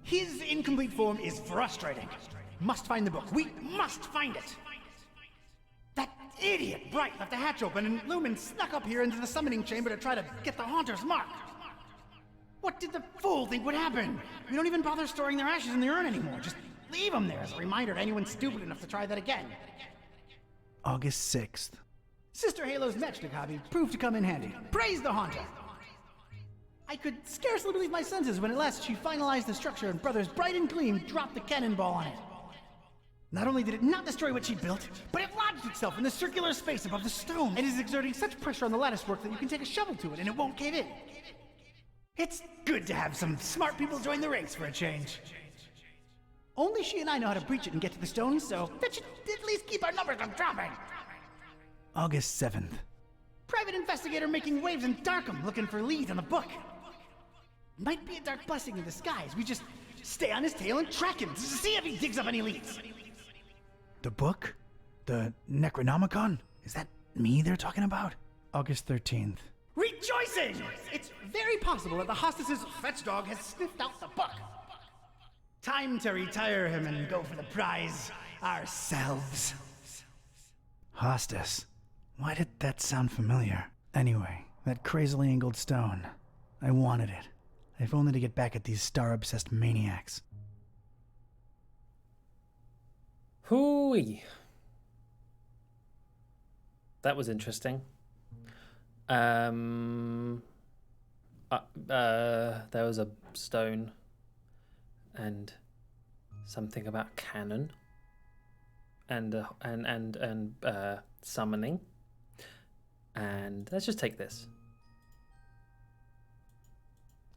His incomplete form is frustrating. Must find the book. We must find it. That idiot Bright left the hatch open, and Lumen snuck up here into the summoning chamber to try to get the Haunter's mark. What did the fool think would happen? We don't even bother storing their ashes in the urn anymore. Just leave them there as a reminder to anyone stupid enough to try that again. August 6th. Sister Halo's matchstick hobby proved to come in handy. Praise the Haunter! I could scarcely believe my senses when at last she finalized the structure and Brothers Bright and Gleam dropped the cannonball on it. Not only did it not destroy what she built, but it lodged itself in the circular space above the stone and is exerting such pressure on the latticework that you can take a shovel to it and it won't cave in. It's good to have some smart people join the ranks for a change. Only she and I know how to breach it and get to the stone, so that should at least keep our numbers from dropping. August 7th. Private investigator making waves in Darkham looking for leads on the book. Might be a dark blessing in disguise. We just stay on his tail and track him to see if he digs up any leads. The book? The Necronomicon? Is that me they're talking about? August 13th. Rejoicing! It's very possible that the hostess's fetch dog has sniffed out the book. Time to retire him and go for the prize ourselves. Hostess. Why did that sound familiar? Anyway, that crazily angled stone. I wanted it. If only to get back at these star-obsessed maniacs. Hooey. That was interesting. There was a stone and something about cannon and summoning. And let's just take this.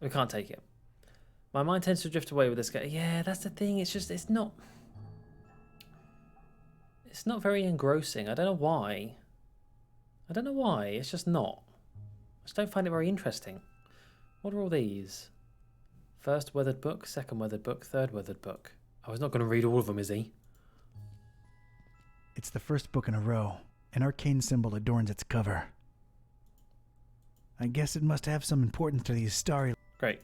We can't take it. My mind tends to drift away with this guy. Yeah, that's the thing. It's not very engrossing. I don't know why. It's just not. I just don't find it very interesting. What are all these? First weathered book, second weathered book, third weathered book. I was not going to read all of them, is he? It's the first book in a row. An arcane symbol adorns its cover. I guess it must have some importance to these starry... Great.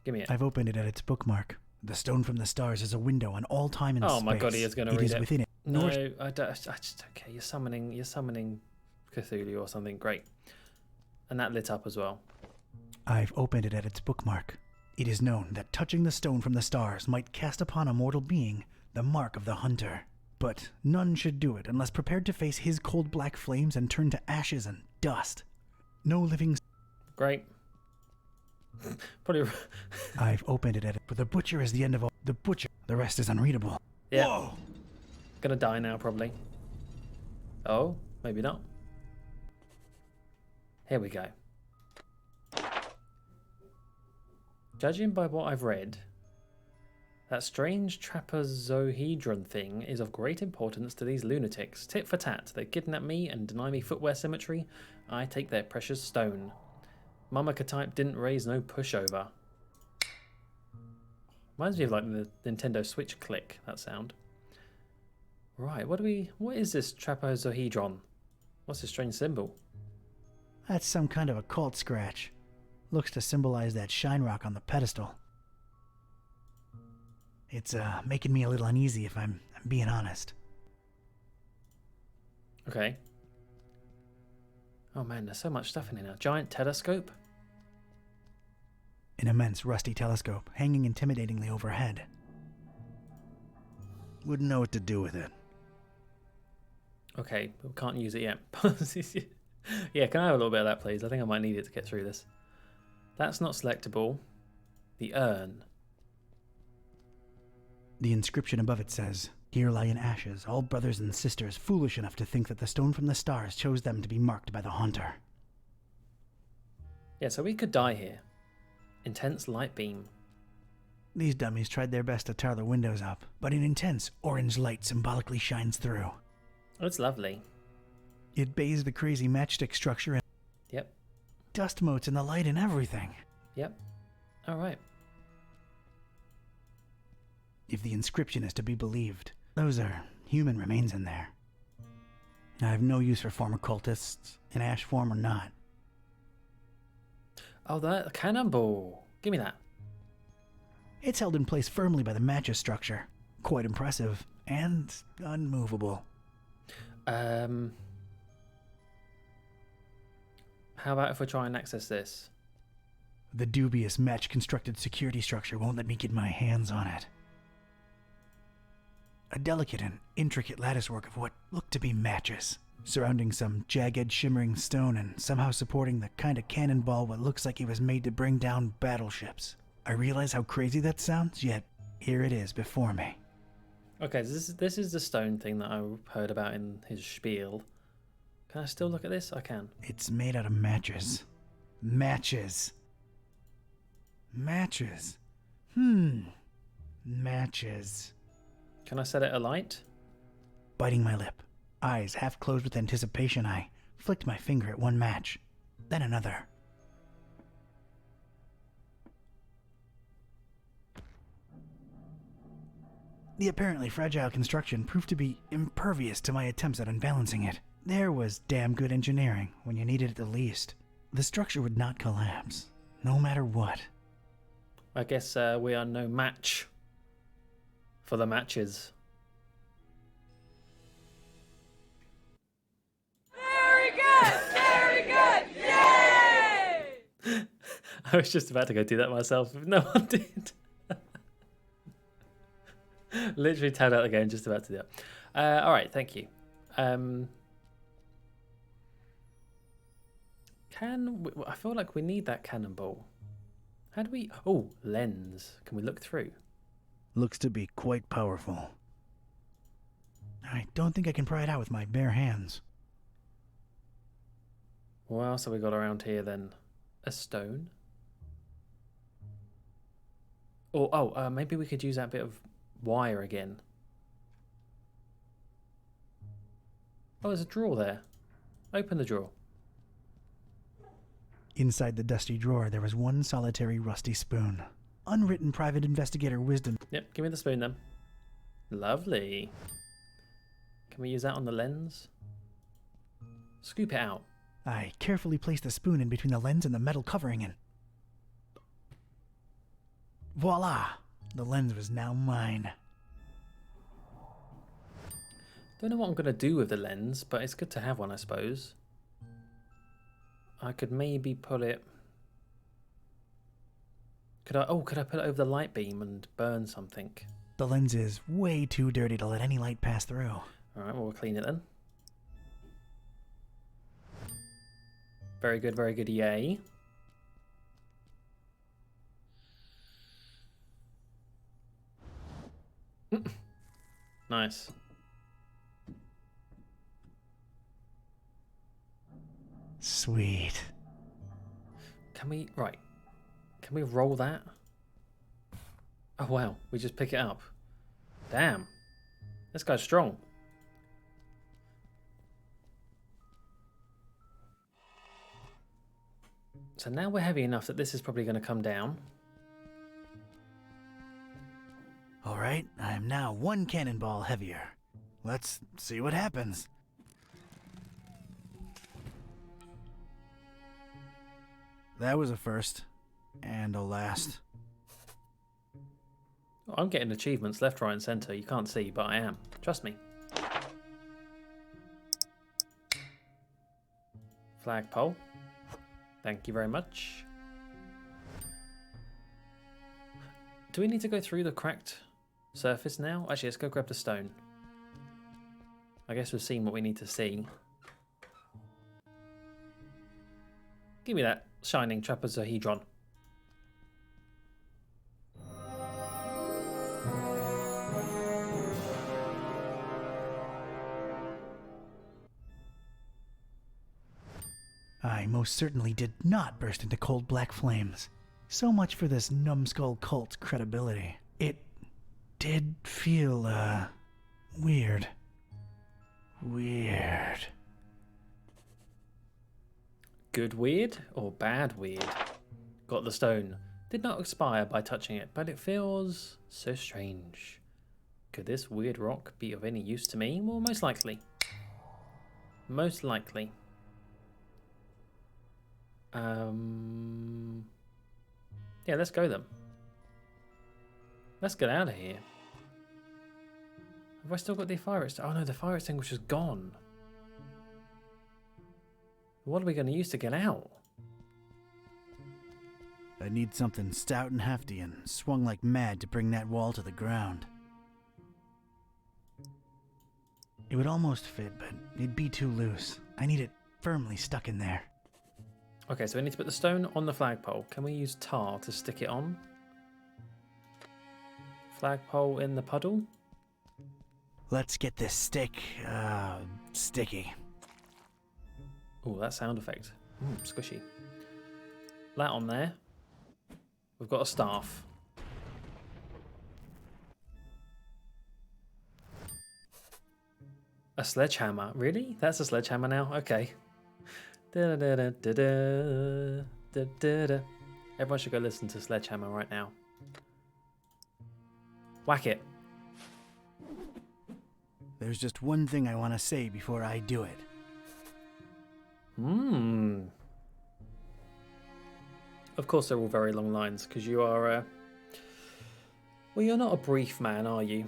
Give me it. I've opened it at its bookmark. The stone from the stars is a window on all time and space. Oh my god, he is going to read It is it. within it. No, I just okay. You're summoning Cthulhu or something. Great. And that lit up as well. I've opened it at its bookmark. It is known that touching the stone from the stars might cast upon a mortal being the mark of the hunter. But none should do it unless prepared to face his cold black flames and turn to ashes and dust. No living... Great. Probably... I've opened it but the butcher is the end of all. The butcher. The rest is unreadable. Yeah. Whoa! Gonna die now, probably. Oh, maybe not. Here we go. Judging by what I've read, that strange trapezohedron thing is of great importance to these lunatics. Tit for tat, they kidnap me and deny me footwear symmetry. I take their precious stone. Mama Ketype didn't raise no pushover. Reminds me of like the Nintendo Switch click, that sound. Right, what is this trapezohedron? What's this strange symbol? That's some kind of occult scratch. Looks to symbolize that shine rock on the pedestal. It's making me a little uneasy if I'm being honest. Okay. Oh man, there's so much stuff in here now. Giant telescope? An immense rusty telescope hanging intimidatingly overhead. Wouldn't know what to do with it. Okay, we can't use it yet. Yeah, can I have a little bit of that, please? I think I might need it to get through this. That's not selectable. The urn. The inscription above it says, "Here lie in ashes all brothers and sisters foolish enough to think that the stone from the stars chose them to be marked by the haunter." Yeah, so we could die here. Intense light beam. These dummies tried their best to tar the windows up, but an intense orange light symbolically shines through. Oh, it's lovely. It bathes the crazy matchstick structure in Yep. dust motes in the light and everything. Yep. Alright. If the inscription is to be believed, those are human remains in there. I have no use for former cultists, in ash form or not. Oh, that cannonball. Give me that. It's held in place firmly by the matches structure. Quite impressive and unmovable. How about if we try and access this? The dubious match-constructed security structure won't let me get my hands on it. A delicate and intricate latticework of what look to be matches, surrounding some jagged, shimmering stone and somehow supporting the kind of cannonball what looks like it was made to bring down battleships. I realize how crazy that sounds, yet here it is before me. Okay, so this is the stone thing that I heard about in his spiel. Can I still look at this? I can. It's made out of matches. Matches. Matches. Matches. Can I set it alight? Biting my lip, eyes half closed with anticipation, I flicked my finger at one match, then another. The apparently fragile construction proved to be impervious to my attempts at unbalancing it. There was damn good engineering when you needed it the least. The structure would not collapse, no matter what. I guess we are no match for the matches. Very good! Very good! Yay! I was just about to go do that myself if no one did. Literally tabbed out the game, just about to do it. Alright, thank you. I feel like we need that cannonball. How do we... Oh, lens. Can we look through? Looks to be quite powerful. I don't think I can pry it out with my bare hands. What else have we got around here then? A stone? Oh, maybe we could use that bit of wire again. Oh, there's a drawer there. Open the drawer. Inside the dusty drawer, there was one solitary rusty spoon. Unwritten private investigator wisdom. Yep, give me the spoon then. Lovely. Can we use that on the lens? Scoop it out. I carefully placed the spoon in between the lens and the metal covering and... voila! The lens was now mine. Don't know what I'm going to do with the lens, but it's good to have one, I suppose. I could maybe put it... Could I put it over the light beam and burn something? The lens is way too dirty to let any light pass through. Alright, well, we'll clean it then. Very good, yay. Nice. Sweet. Can we roll that? Oh wow, we just pick it up. Damn. This guy's strong. So now we're heavy enough that this is probably going to come down. Alright, I am now 1 cannonball heavier. Let's see what happens. That was a first. And a last. I'm getting achievements left, right and centre. You can't see, but I am. Trust me. Flagpole. Thank you very much. Do we need to go through the cracked surface now? Actually, let's go grab the stone. I guess we've seen what we need to see. Give me that shining trapezohedron. I most certainly did not burst into cold black flames. So much for this numbskull cult's credibility. It did feel, weird. Weird. Good weird or bad weird? Got the stone. Did not expire by touching it, but it feels so strange. Could this weird rock be of any use to me? Well, most likely. Most likely. Yeah, let's go then. Let's get out of here. Have I still got the fire extinguisher? Oh no, the fire extinguisher's gone. What are we going to use to get out? I need something stout and hefty and swung like mad to bring that wall to the ground. It would almost fit, but it'd be too loose. I need it firmly stuck in there. Okay, so we need to put the stone on the flagpole. Can we use tar to stick it on? Flagpole in the puddle? Let's get this stick, sticky. Oh, that sound effect. Squishy. That on there. We've got a staff. A sledgehammer. Really? That's a sledgehammer now? Okay. Everyone should go listen to Sledgehammer right now. Whack it. There's just one thing I want to say before I do it. Of course they're all very long lines, because you are, well, you're not a brief man, are you?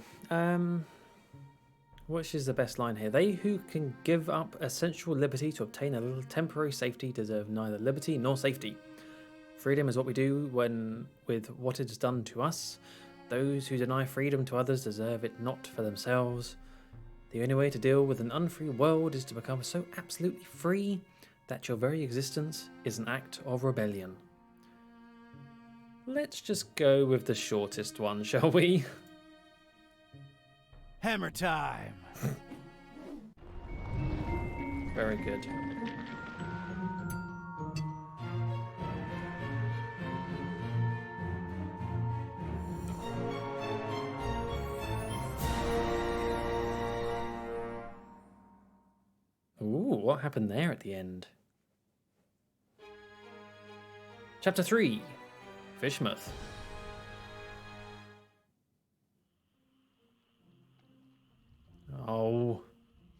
Which is the best line here? They who can give up essential liberty to obtain a little temporary safety deserve neither liberty nor safety. Freedom is what we do with what it is done to us. Those who deny freedom to others deserve it not for themselves. The only way to deal with an unfree world is to become so absolutely free that your very existence is an act of rebellion. Let's just go with the shortest one, shall we? Hammer time! Very good. Ooh, what happened there at the end? Chapter 3, Fishmouth. Oh.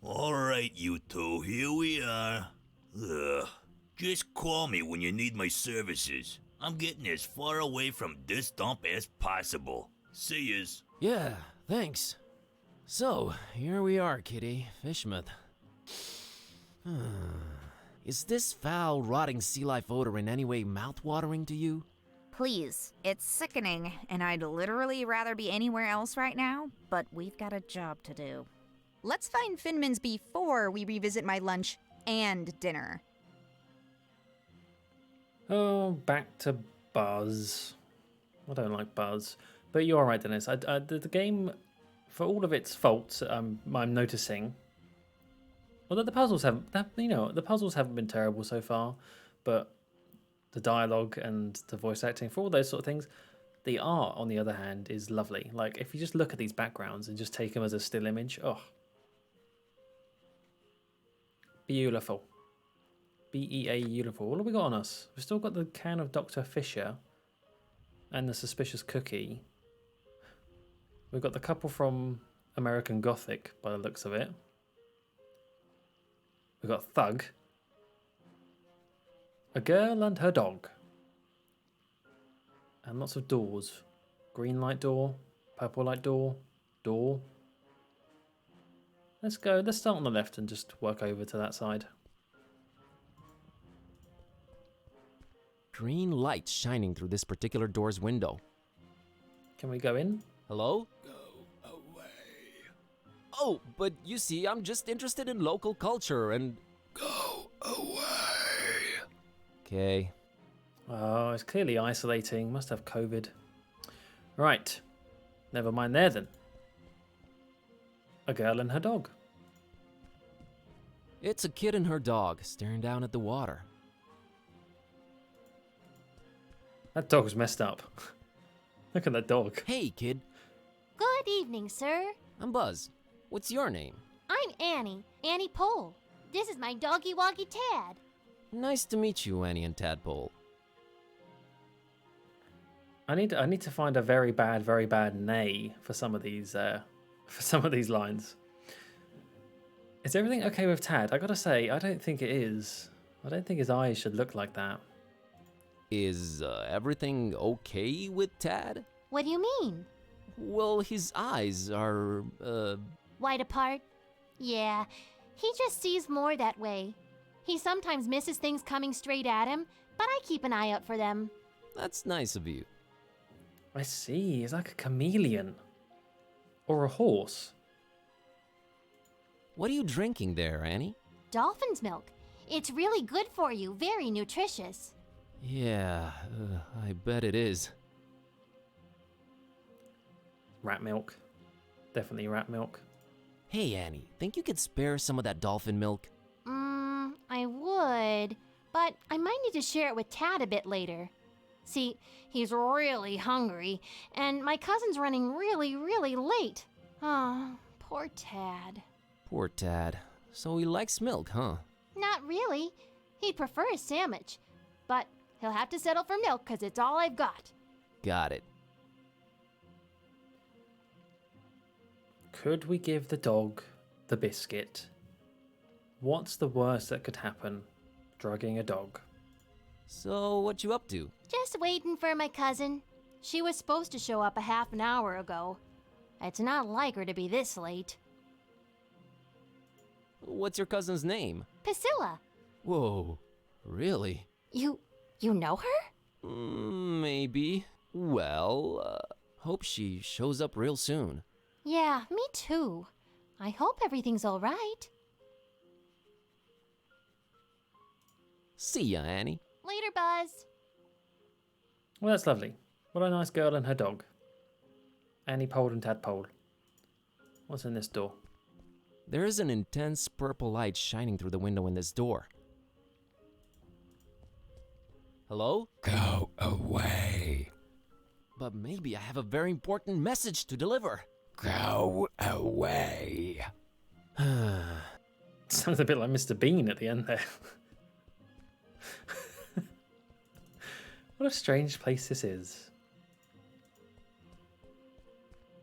Alright, you two, here we are. Ugh. Just call me when you need my services. I'm getting as far away from this dump as possible. See yous. Yeah, thanks. So, here we are, Kitty. Fishmouth. Is this foul, rotting sea life odor in any way mouth-watering to you? Please, it's sickening, and I'd literally rather be anywhere else right now, but we've got a job to do. Let's find Finman's before we revisit my lunch and dinner. Oh, back to Buzz. I don't like Buzz. But you're right, Dennis. The game, for all of its faults, I'm noticing. Although the puzzles the puzzles haven't been terrible so far, but the dialogue and the voice acting, for all those sort of things, the art, on the other hand, is lovely. Like, if you just look at these backgrounds and just take them as a still image, oh. Beautiful. Beautiful. What have we got on us? We've still got the can of Dr. Fisher and the suspicious cookie. We've got the couple from American Gothic, by the looks of it. We've got Thug. A girl and her dog. And lots of doors. Green light door, purple light door, door. Let's go. Let's start on the left and just work over to that side. Green light shining through this particular door's window. Can we go in? Hello? Go away. Oh, but you see, I'm just interested in local culture and... Go away. Okay. Oh, it's clearly isolating. Must have COVID. Right. Never mind there then. A girl and her dog. It's a kid and her dog staring down at the water. That dog's messed up. Look at that dog. Hey, kid. Good evening, sir. I'm Buzz. What's your name? I'm Annie Pole. This is my doggy woggy Tad. Nice to meet you, Annie and Tadpole. I need to find a very bad neigh for some of these lines. Is everything okay with Tad? I gotta say, I don't think it is. I don't think his eyes should look like that. Is everything okay with Tad? What do you mean? Well, his eyes are, Wide apart? Yeah, he just sees more that way. He sometimes misses things coming straight at him, but I keep an eye out for them. That's nice of you. I see. He's like a chameleon. Or a horse. What are you drinking there, Annie? Dolphin's milk. It's really good for you, very nutritious. Yeah, I bet it is. Rat milk. Definitely rat milk. Hey, Annie, think you could spare some of that dolphin milk? I would, but I might need to share it with Tad a bit later. See, he's really hungry, and my cousin's running really late. Oh, poor Tad. Poor Tad. So he likes milk, huh? Not really. He'd prefer a sandwich, but he'll have to settle for milk because it's all I've got. Got it. Could we give the dog the biscuit? What's the worst that could happen? Drugging a dog. So, what you up to? Just waiting for my cousin. She was supposed to show up a half an hour ago. It's not like her to be this late. What's your cousin's name? Priscilla. Whoa, really? You know her? Maybe. Well, hope she shows up real soon. Yeah, me too. I hope everything's all right. See ya, Annie. Later, Buzz. Well, that's lovely. What a nice girl and her dog. Annie Pole and Tadpole. What's in this door? There is an intense purple light shining through the window in this door. Hello? Go away. But maybe I have a very important message to deliver. Go away. Sounds a bit like Mr. Bean at the end there. What a strange place this is.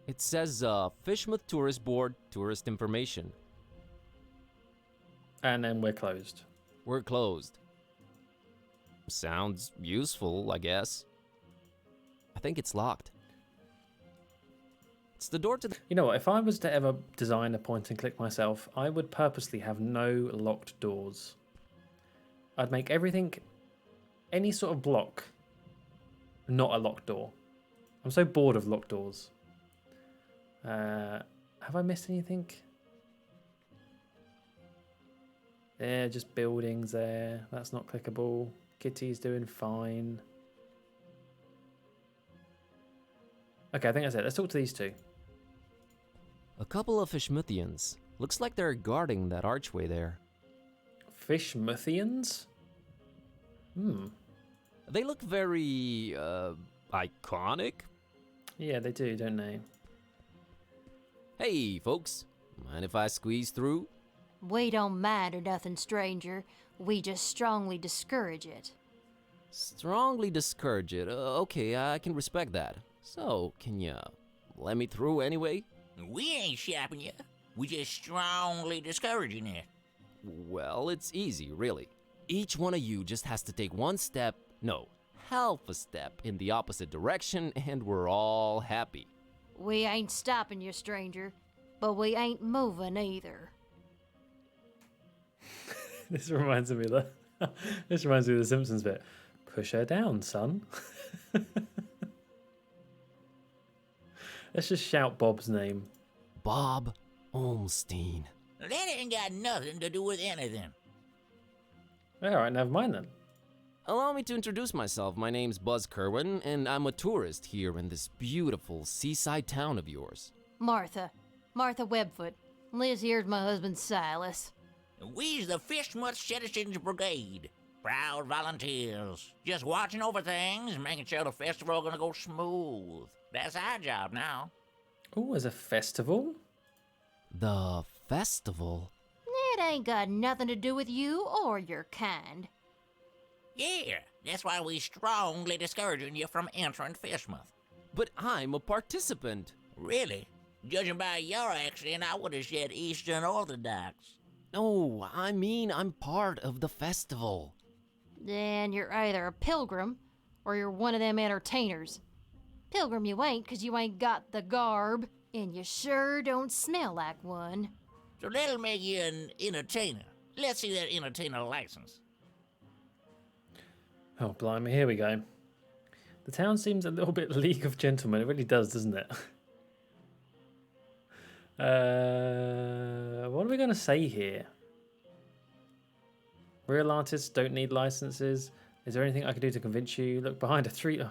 It says, Fishmouth Tourist Board, tourist information. And then we're closed. We're closed. Sounds useful, I guess. I think it's locked. It's the door to the... You know what, if I was to ever design a point and click myself, I would purposely have no locked doors. I'd make everything, any sort of block, not a locked door. I'm so bored of locked doors. Have I missed anything? Yeah, just buildings there. That's not clickable. Kitty's doing fine. Okay, I think that's it. Let's talk to these two. A couple of Fishmuthians. Looks like they're guarding that archway there. Fishmuthians? They look very, iconic? Yeah, they do, don't they? Hey, folks. Mind if I squeeze through? We don't mind or nothing, stranger. We just strongly discourage it. Strongly discourage it. Okay, I can respect that. So, can you let me through anyway? We ain't shopping you. We just strongly discouraging it. Well, it's easy, really. Each one of you just has to take one step, no, half a step in the opposite direction, and we're all happy. We ain't stopping you, stranger, but we ain't moving either. This reminds me of the Simpsons bit. Push her down, son. Let's just shout Bob's name. Bob Olmstein. That ain't got nothing to do with anything. All right, never mind then. Allow me to introduce myself. My name's Buzz Kerwan, and I'm a tourist here in this beautiful seaside town of yours. Martha Webfoot. Liz here's my husband Silas. We's the Fishmuth Citizens Brigade. Proud volunteers. Just watching over things, making sure the festival gonna go smooth. That's our job now. Oh, as a festival? The festival? It ain't got nothing to do with you or your kind. Yeah, that's why we strongly discouraging you from entering Fishmuth. But I'm a participant. Really? Judging by your accent, I would have said Eastern Orthodox. No, I mean I'm part of the festival. Then you're either a pilgrim or you're one of them entertainers. Pilgrim you ain't, 'cause you ain't got the garb, and you sure don't smell like one. So that'll make you an entertainer. Let's see that entertainer license. Oh, blimey, here we go. The town seems a little bit League of Gentlemen. It really does, doesn't it? What are we going to say here? Real artists don't need licenses. Is there anything I can do to convince you? Look behind a tree. Oh.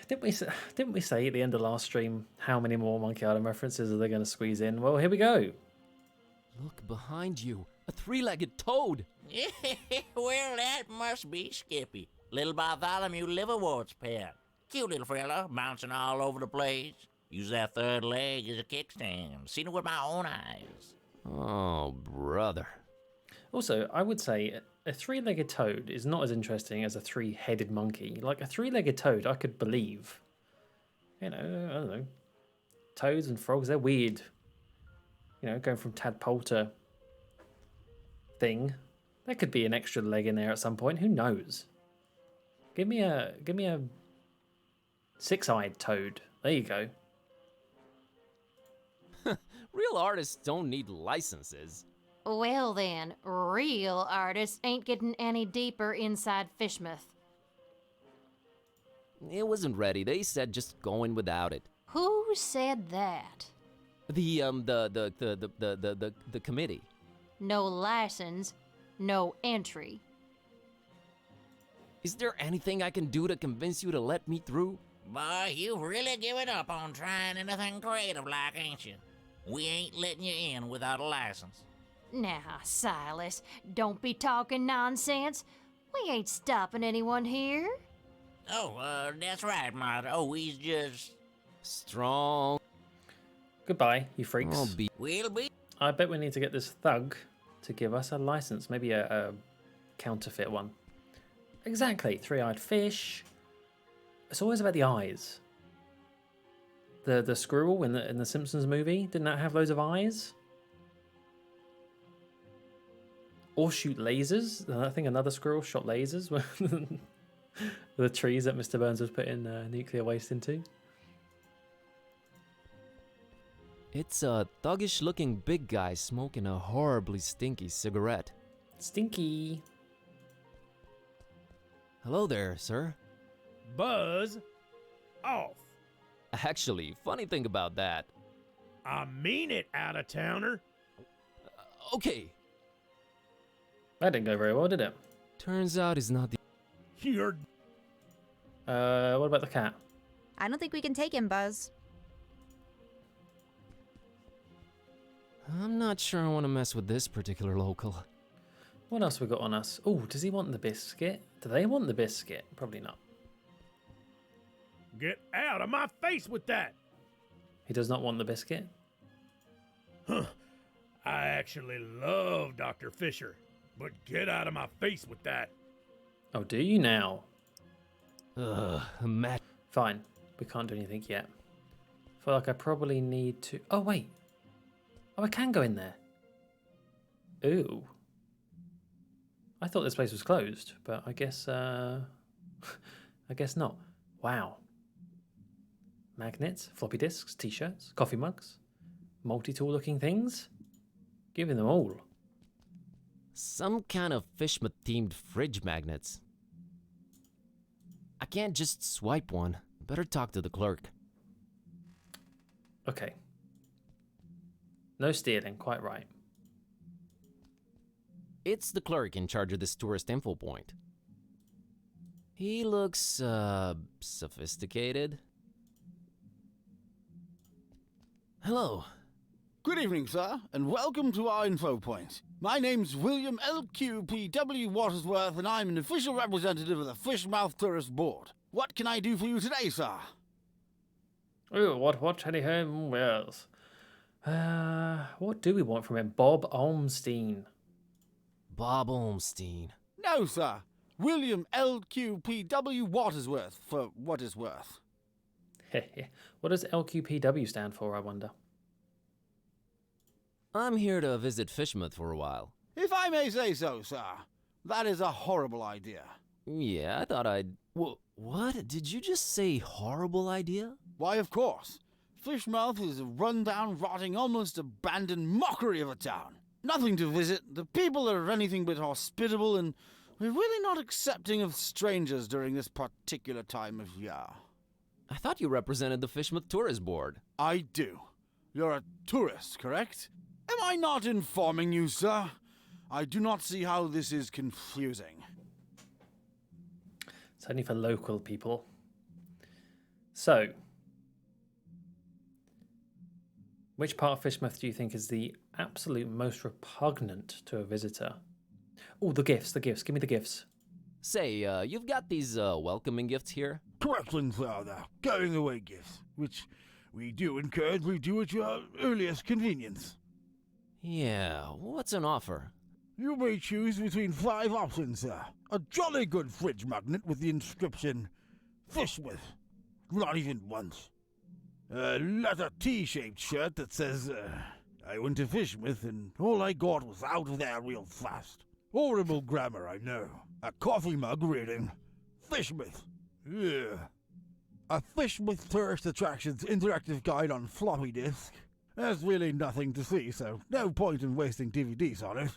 Didn't we say at the end of last stream how many more Monkey Island references are they going to squeeze in? Well, here we go. Look behind you. A three-legged toad. Well, that must be Skippy. Little Bartholomew Liverwort's pet. Cute little fella, bouncing all over the place. Use that third leg as a kickstand. Seen it with my own eyes. Oh, brother. Also, I would say a three-legged toad is not as interesting as a three-headed monkey. Like, a three-legged toad, I could believe. You know, I don't know. Toads and frogs, they're weird. You know, going from tadpole to thing. There could be an extra leg in there at some point. Who knows? Give me a six-eyed toad. There you go. Real artists don't need licenses. Well then, real artists ain't getting any deeper inside Fishmuth. It wasn't ready. They said just going without it. Who said that? The committee. No license, no entry. Is there anything I can do to convince you to let me through? Boy, you've really given up on trying anything creative like, ain't you? We ain't letting you in without a license. Now, Silas, don't be talking nonsense. We ain't stopping anyone here. Oh, that's right, Martha. Oh, he's just... strong. Goodbye, you freaks. We'll be... I bet we need to get this thug to give us a license. Maybe a counterfeit one. Exactly. Three-eyed fish. It's always about the eyes. The squirrel in the Simpsons movie, didn't that have loads of eyes? Or shoot lasers. I think another squirrel shot lasers. The trees that Mr. Burns was putting nuclear waste into. It's a thuggish-looking big guy smoking a horribly stinky cigarette. Stinky. Hello there, sir. Buzz off. Actually, funny thing about that. I mean it, out-of-towner. Okay. That didn't go very well, did it? Turns out he's not the... You're... What about the cat? I don't think we can take him, Buzz. I'm not sure I want to mess with this particular local. What else we got on us? Oh, does he want the biscuit? Do they want the biscuit? Probably not. Get out of my face with that! He does not want the biscuit? Huh. I actually love Dr. Fisher, but get out of my face with that. Oh, do you now? Matt. Fine. We can't do anything yet. Feel like I probably need to... Oh, wait. Oh, I can go in there. Ooh. I thought this place was closed, but I guess, I guess not. Wow. Magnets, floppy disks, t-shirts, coffee mugs, multi-tool looking things. Giving them all. Some kind of Fishma-themed fridge magnets. I can't just swipe one. Better talk to the clerk. Okay. No stealing, quite right. It's the clerk in charge of this tourist info point. He looks, sophisticated. Hello. Good evening, sir, and welcome to our info point. My name's William LQPW Watersworth, and I'm an official representative of the Fishmouth Tourist Board. What can I do for you today, sir? Oh, what Teddy Home wears. What do we want from him? Bob Olmstein. Bob Olmstein. No, sir. William LQPW Watersworth, for what is worth. What does LQPW stand for, I wonder? I'm here to visit Fishmouth for a while. If I may say so, sir, that is a horrible idea. Yeah, I thought I'd... What? Did you just say horrible idea? Why, of course. Fishmouth is a run-down, rotting, almost abandoned mockery of a town. Nothing to visit, the people are anything but hospitable, and we're really not accepting of strangers during this particular time of year. I thought you represented the Fishmouth Tourist Board. I do. You're a tourist, correct? Am I not informing you, sir? I do not see how this is confusing. It's only for local people. So, which part of Fishmouth do you think is the absolute most repugnant to a visitor? Oh, the gifts. Give me the gifts. Say, you've got these, welcoming gifts here? Correctly, Father. Going away gifts, which we do encourage we do at your earliest convenience. Yeah, what's an offer? You may choose between 5 options, sir. A jolly good fridge magnet with the inscription, Fishmouth. Not even once. A leather T-shaped shirt that says, I went to Fishmouth and all I got was out of there real fast. Horrible grammar, I know. A coffee mug reading, Fishmouth. Yeah. A Fishmouth Tourist Attractions interactive guide on floppy disk. There's really nothing to see, so no point in wasting DVDs on it.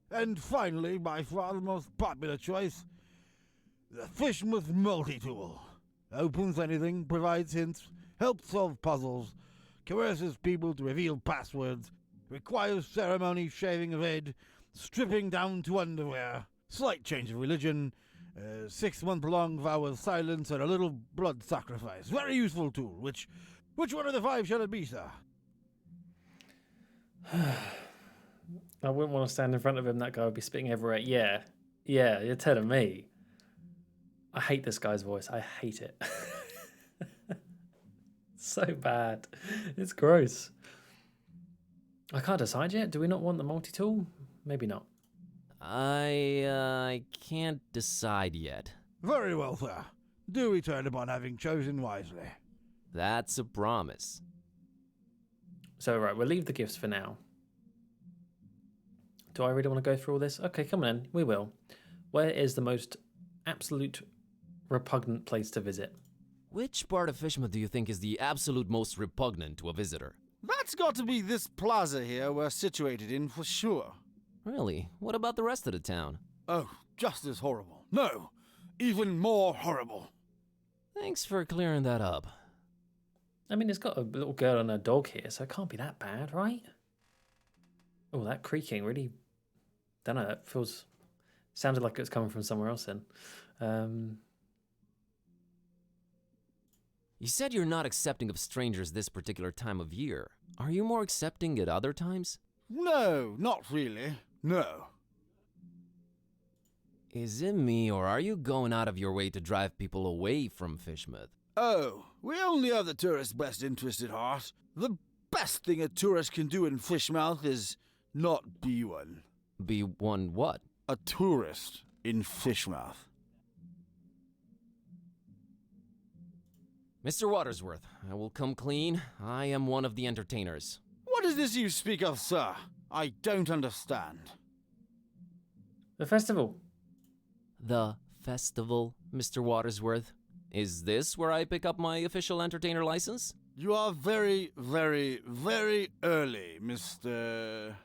And finally, by far the most popular choice, the Fishmouth Multi-Tool. Opens anything, provides hints, helps solve puzzles, coerces people to reveal passwords, requires ceremony, shaving of head, stripping down to underwear, slight change of religion, 6-month-long vow of silence, and a little blood sacrifice. Very useful tool. Which one of the 5 shall it be, sir? I wouldn't want to stand in front of him. That guy would be spitting everywhere. Yeah, you're telling me. I hate this guy's voice. I hate it. So bad. It's gross. I can't decide yet. Do we not want the multi-tool? Maybe not. I can't decide yet. Very well, sir. Do return upon having chosen wisely. That's a promise. So, right, we'll leave the gifts for now. Do I really want to go through all this? Okay, come on in. We will. Where is the most absolute repugnant place to visit? Which part of Fishmouth do you think is the absolute most repugnant to a visitor? That's got to be this plaza here we're situated in for sure. Really? What about the rest of the town? Oh, just as horrible. No, even more horrible. Thanks for clearing that up. I mean, it's got a little girl and a dog here, so it can't be that bad, right? Oh, that creaking really... Don't know, that feels... Sounded like it was coming from somewhere else then. You said you're not accepting of strangers this particular time of year. Are you more accepting at other times? No, not really. No. Is it me, or are you going out of your way to drive people away from Fishmouth? Oh, we only have the tourist's best interest at heart. The best thing a tourist can do in Fishmouth is not be one. Be one what? A tourist in Fishmouth. Mr. Watersworth, I will come clean. I am one of the entertainers. What is this you speak of, sir? I don't understand. The festival. The festival, Mr. Watersworth? Is this where I pick up my official entertainer license? You are very, very, very early, Mr...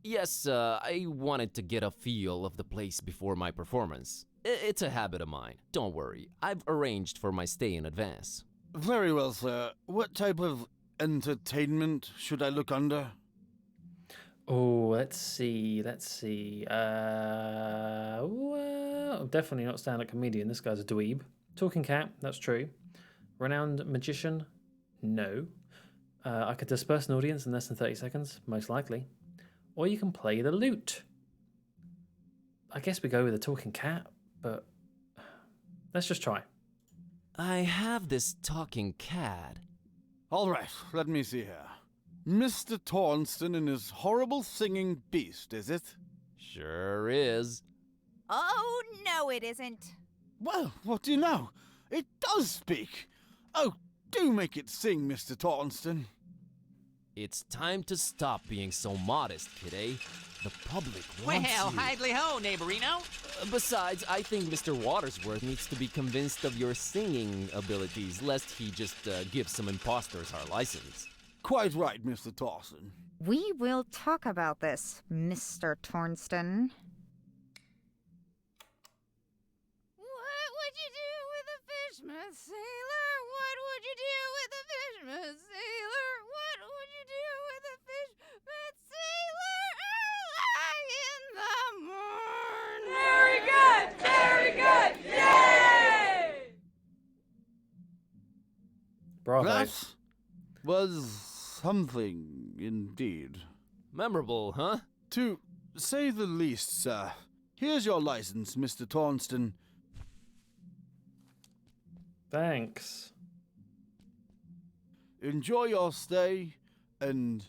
Yes, I wanted to get a feel of the place before my performance. It's a habit of mine. Don't worry, I've arranged for my stay in advance. Very well, sir. What type of entertainment should I look under? Oh, let's see. Well, definitely not stand-up comedian. This guy's a dweeb. Talking cat, that's true. Renowned magician, no. I could disperse an audience in less than 30 seconds, most likely. Or you can play the lute. I guess we go with the talking cat, but let's just try. I have this talking cat. All right, let me see here. Mr. Tornston and his horrible singing beast, is it? Sure is. Oh, no, it isn't. Well, what do you know? It does speak. Oh, do make it sing, Mr. Tornston. It's time to stop being so modest, Kitteh. The public wants Well, you. hidely ho, neighborino. Besides, I think Mr. Watersworth needs to be convinced of your singing abilities, lest he just give some imposters our license. Quite right, Mr. Tornston. We will talk about this, Mr. Tornston. What would you do with a fishman sailor? What would you do with a fishman sailor? What would you do with a fishman sailor early in the morning? Very good! Very good! Yay! Bravo. That was something indeed. Memorable, huh? To say the least, sir. Here's your license, Mr. Tornston. Thanks. Enjoy your stay, and...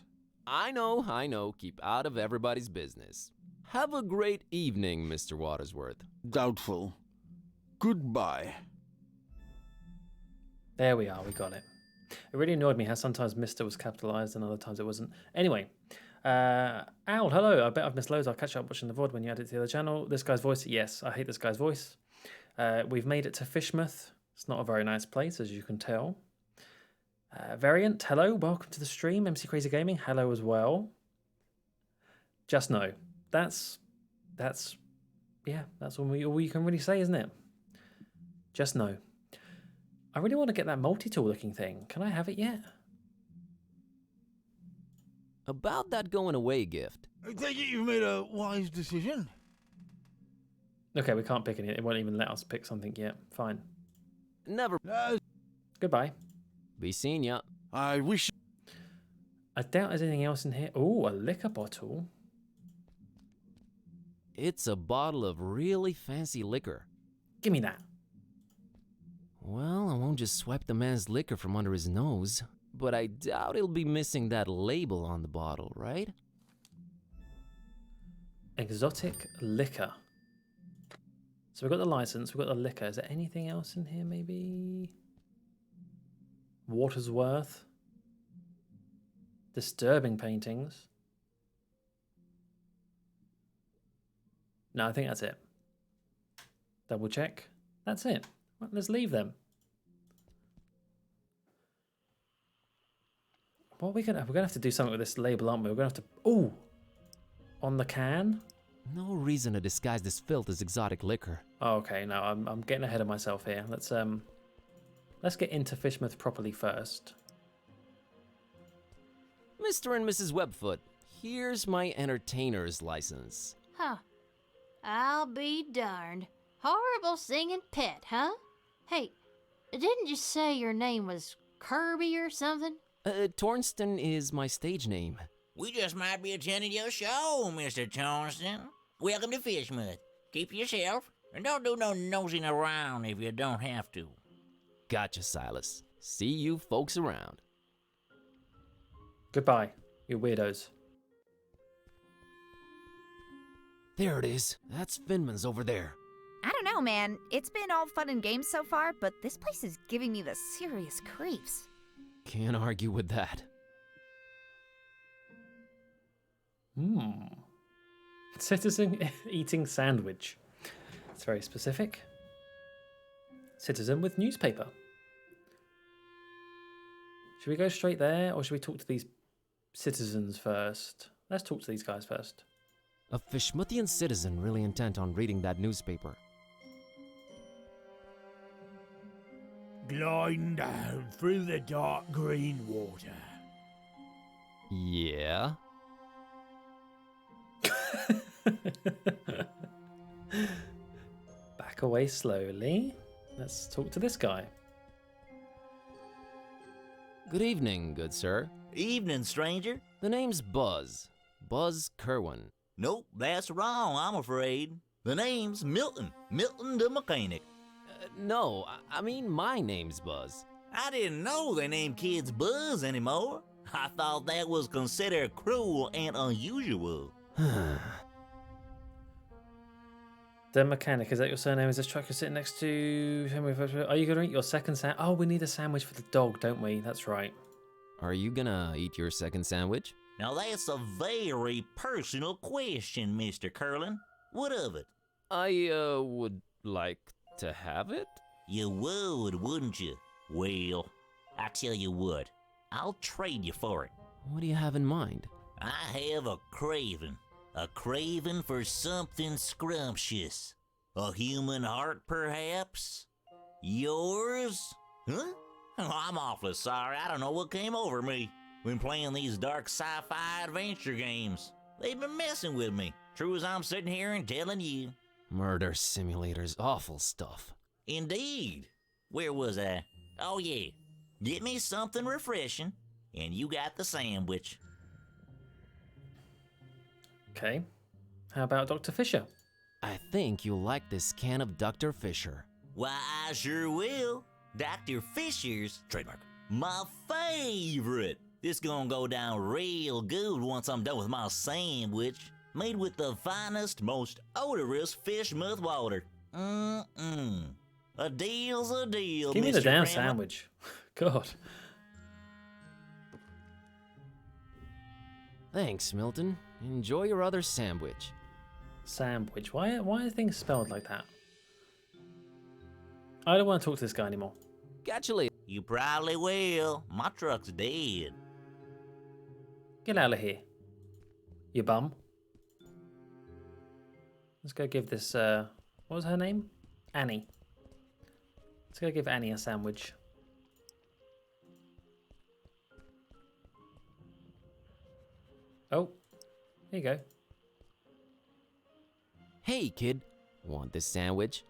I know. Keep out of everybody's business. Have a great evening, Mr. Watersworth. Doubtful. Goodbye. There we are, we got it. It really annoyed me how sometimes Mr. was capitalised and other times it wasn't. Anyway, Owl, hello. I bet I've missed loads. I'll catch up watching the VOD when you add it to the other channel. This guy's voice, yes, I hate this guy's voice. We've made it to Fishmouth. It's not a very nice place, as you can tell. Variant, hello. Welcome to the stream. MC Crazy Gaming, hello as well. Just know. That's all you can really say, isn't it? Just know. I really want to get that multi-tool looking thing. Can I have it yet? About that going away gift. I take it you've made a wise decision. Okay, we can't pick any. It won't even let us pick something yet. Fine. Never. Goodbye. Be seeing ya. I wish... I doubt there's anything else in here. Oh, a liquor bottle. It's a bottle of really fancy liquor. Give me that. Well, I won't just swipe the man's liquor from under his nose, but I doubt he'll be missing that label on the bottle, right? Exotic liquor. So we've got the license, we've got the liquor. Is there anything else in here, maybe? Watersworth. Disturbing paintings. No, I think that's it. Double check. That's it. Well, let's leave them. What are we gonna? We're gonna have to do something with this label, aren't we? We're gonna have to. Oh, on the can. No reason to disguise this filth as exotic liquor. Oh, okay, no, I'm getting ahead of myself here. Let's get into Fishmouth properly first. Mr. and Mrs. Webfoot, here's my entertainer's license. Huh. I'll be darned. Horrible singing pet, huh? Hey, didn't you say your name was Kirby or something? Tornston is my stage name. We just might be attending your show, Mr. Tornston. Welcome to Fishmouth. Keep yourself, and don't do no nosing around if you don't have to. Gotcha, Silas. See you folks around. Goodbye, you weirdos. There it is. That's Finman's over there. I don't know, man. It's been all fun and games so far, but this place is giving me the serious creeps. Can't argue with that. Citizen eating sandwich. It's very specific. Citizen with newspaper. Should we go straight there, or should we talk to these citizens first? Let's talk to these guys first. A Fishmouthian citizen really intent on reading that newspaper. Gliding down through the dark green water. Yeah? Back away slowly. Let's talk to this guy. Good evening, good sir. Evening, stranger. The name's Buzz. Buzz Kerwan. Nope, that's wrong, I'm afraid. The name's Milton. Milton the mechanic. No, I mean my name's Buzz. I didn't know they named kids Buzz anymore. I thought that was considered cruel and unusual. The mechanic, is that your surname? Is this truck you're sitting next to? Are you going to eat your second sandwich? Oh, we need a sandwich for the dog, don't we? That's right. Are you gonna eat your second sandwich? Now that's a very personal question, Mr. Curlin. What of it? I, would like to have it? You would, wouldn't you? Well, I tell you what, I'll trade you for it. What do you have in mind? I have a craving for something scrumptious. A human heart, perhaps? Yours? Huh? Oh, I'm awfully sorry, I don't know what came over me. Been playing these dark sci-fi adventure games. They've been messing with me, true as I'm sitting here and telling you. Murder simulators, awful stuff. Indeed. Where was I? Oh yeah, get me something refreshing, and you got the sandwich. Okay. How about Dr. Fisher? I think you'll like this can of Dr. Fisher. Why, I sure will. Dr. Fisher's, trademark, my favorite. This gonna go down real good once I'm done with my sandwich. Made with the finest, most odorous fish mouth water. A deal's a deal, Give me the Mr. damn Grandma. sandwich. God. Thanks, Milton. Enjoy your other sandwich. Sandwich. Why are things spelled like that? I don't want to talk to this guy anymore. Catch you later. You probably will. My truck's dead. Get out of here, you bum. Let's go give this, what was her name? Annie. Let's go give Annie a sandwich. Oh, here you go. Hey, kid. Want this sandwich?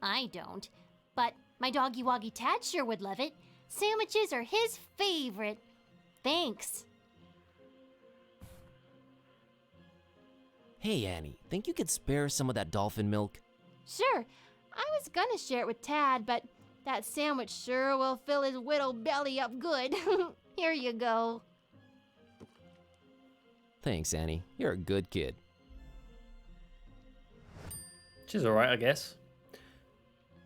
I don't, but my doggy woggy Tad sure would love it. Sandwiches are his favorite. Thanks. Hey, Annie. Think you could spare some of that dolphin milk? Sure, I was gonna share it with Tad, but that sandwich sure will fill his whittle belly up good. Here you go. Thanks, Annie. You're a good kid. She's alright, I guess.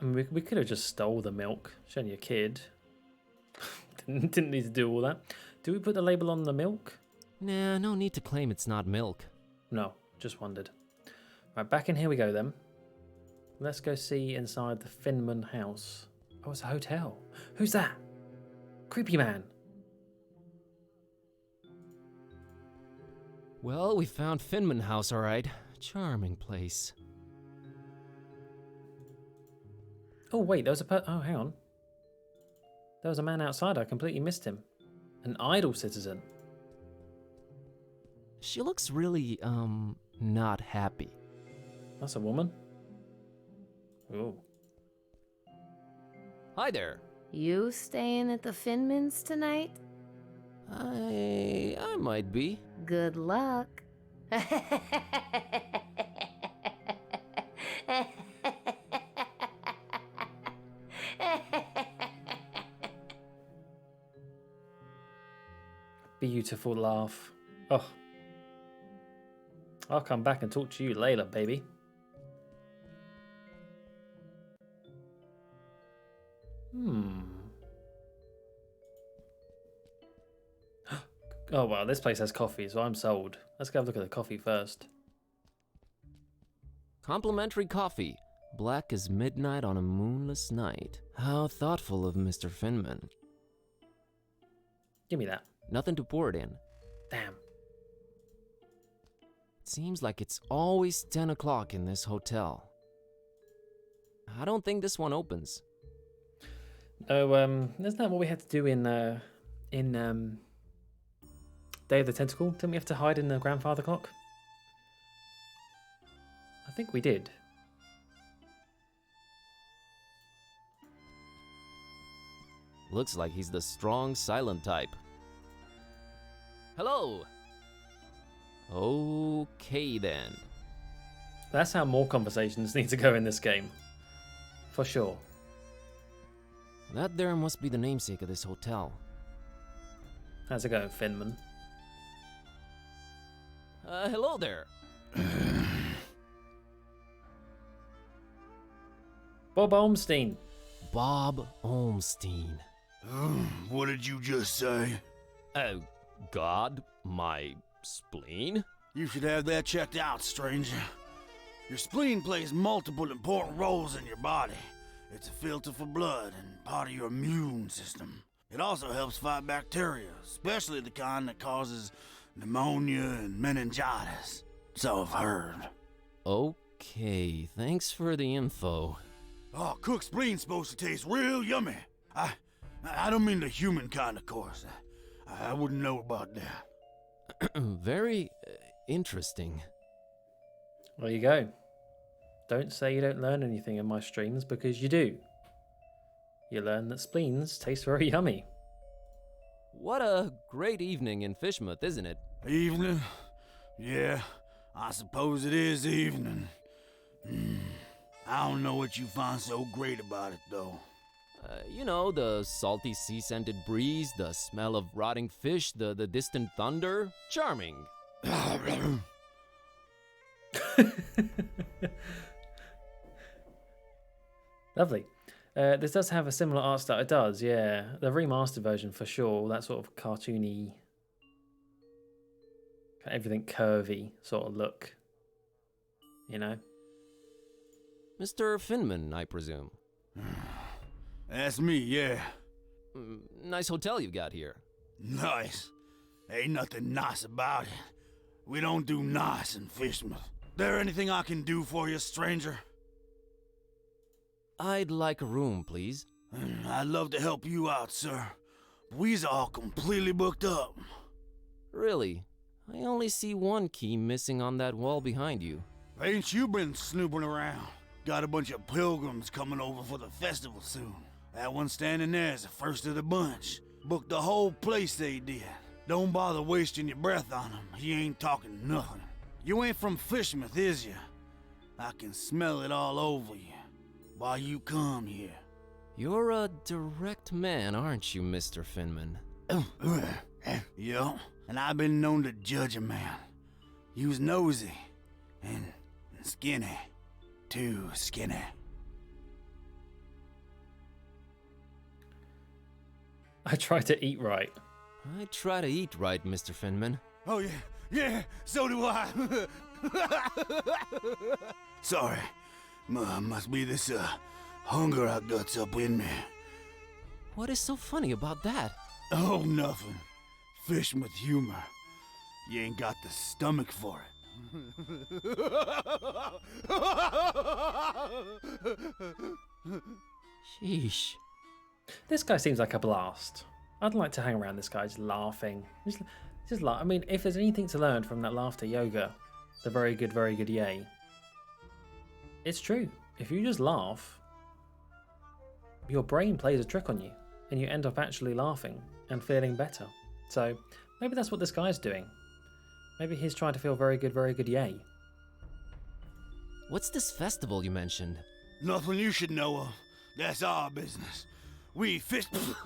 I mean, we could have just stole the milk. She's only a kid. Didn't need to do all that. Do we put the label on the milk? Nah, no need to claim it's not milk. No, just wondered. Right, back in here we go then. Let's go see inside the Finman house. Oh, it's a hotel. Who's that? Creepy man. Well, we found Finman House, all right. Charming place. Oh, wait, there was oh, hang on. There was a man outside. I completely missed him. An idle citizen. She looks really, not happy. That's a woman. Oh. Hi there. You staying at the Finmans tonight? I might be. Good luck. Beautiful laugh. Oh. I'll come back and talk to you later, baby. Oh, wow, this place has coffee, so I'm sold. Let's go have a look at the coffee first. Complimentary coffee. Black as midnight on a moonless night. How thoughtful of Mr. Finman. Give me that. Nothing to pour it in. Damn. It seems like it's always 10 o'clock in this hotel. I don't think this one opens. No, isn't that what we had to do in Day of the Tentacle? Didn't we have to hide in the grandfather clock? I think we did. Looks like he's the strong, silent type. Hello! Okay then. That's how more conversations need to go in this game. For sure. That there must be the namesake of this hotel. How's it going, Finman? Hello there. Bob Olmstein. Bob Olmstein. What did you just say? God, my spleen? You should have that checked out, stranger. Your spleen plays multiple important roles in your body. It's a filter for blood and part of your immune system. It also helps fight bacteria, especially the kind that causes pneumonia and meningitis. So I've heard. Okay, thanks for the info. Oh, cooked spleen's supposed to taste real yummy. I don't mean the human kind, of course. I wouldn't know about that. Very interesting. There you go. Don't say you don't learn anything in my streams, because you do. You learn that spleens taste very yummy. What a great evening in Fishmouth, isn't it? Evening? Yeah, I suppose it is evening. I don't know what you find so great about it, though. You know, the salty sea-scented breeze, the smell of rotting fish, the distant thunder. Charming. Lovely. This does have a similar art style. It does, yeah. The remastered version for sure. That sort of cartoony, everything curvy sort of look. You know? Mr. Finman, I presume. That's me, yeah. Nice hotel you've got here. Nice. Ain't nothing nice about it. We don't do nice in Fishmouth. There anything I can do for you, stranger? I'd like a room, please. I'd love to help you out, sir. We's all completely booked up. Really? I only see one key missing on that wall behind you. Ain't you been snooping around? Got a bunch of pilgrims coming over for the festival soon. That one standing there is the first of the bunch. Booked the whole place, they did. Don't bother wasting your breath on him. He ain't talking nothing. You ain't from Fishmouth, is you? I can smell it all over you. Why you come here? You're a direct man, aren't you, Mr. Finman? Yeah, and I've been known to judge a man. He was nosy and skinny. Too skinny. I try to eat right. I try to eat right, Mr. Finman. Oh, yeah, so do I. Sorry. Must be this, hunger I guts up in me. What is so funny about that? Oh, nothing. Fishing with humor. You ain't got the stomach for it. Sheesh. This guy seems like a blast. I'd like to hang around this guy, just laughing. Just I mean, if there's anything to learn from that laughter yoga, the very good yay, it's true. If you just laugh, your brain plays a trick on you, and you end up actually laughing and feeling better. So maybe that's what this guy's doing. Maybe he's trying to feel very good yay. What's this festival you mentioned? Nothing you should know of. That's our business. We Fishmouth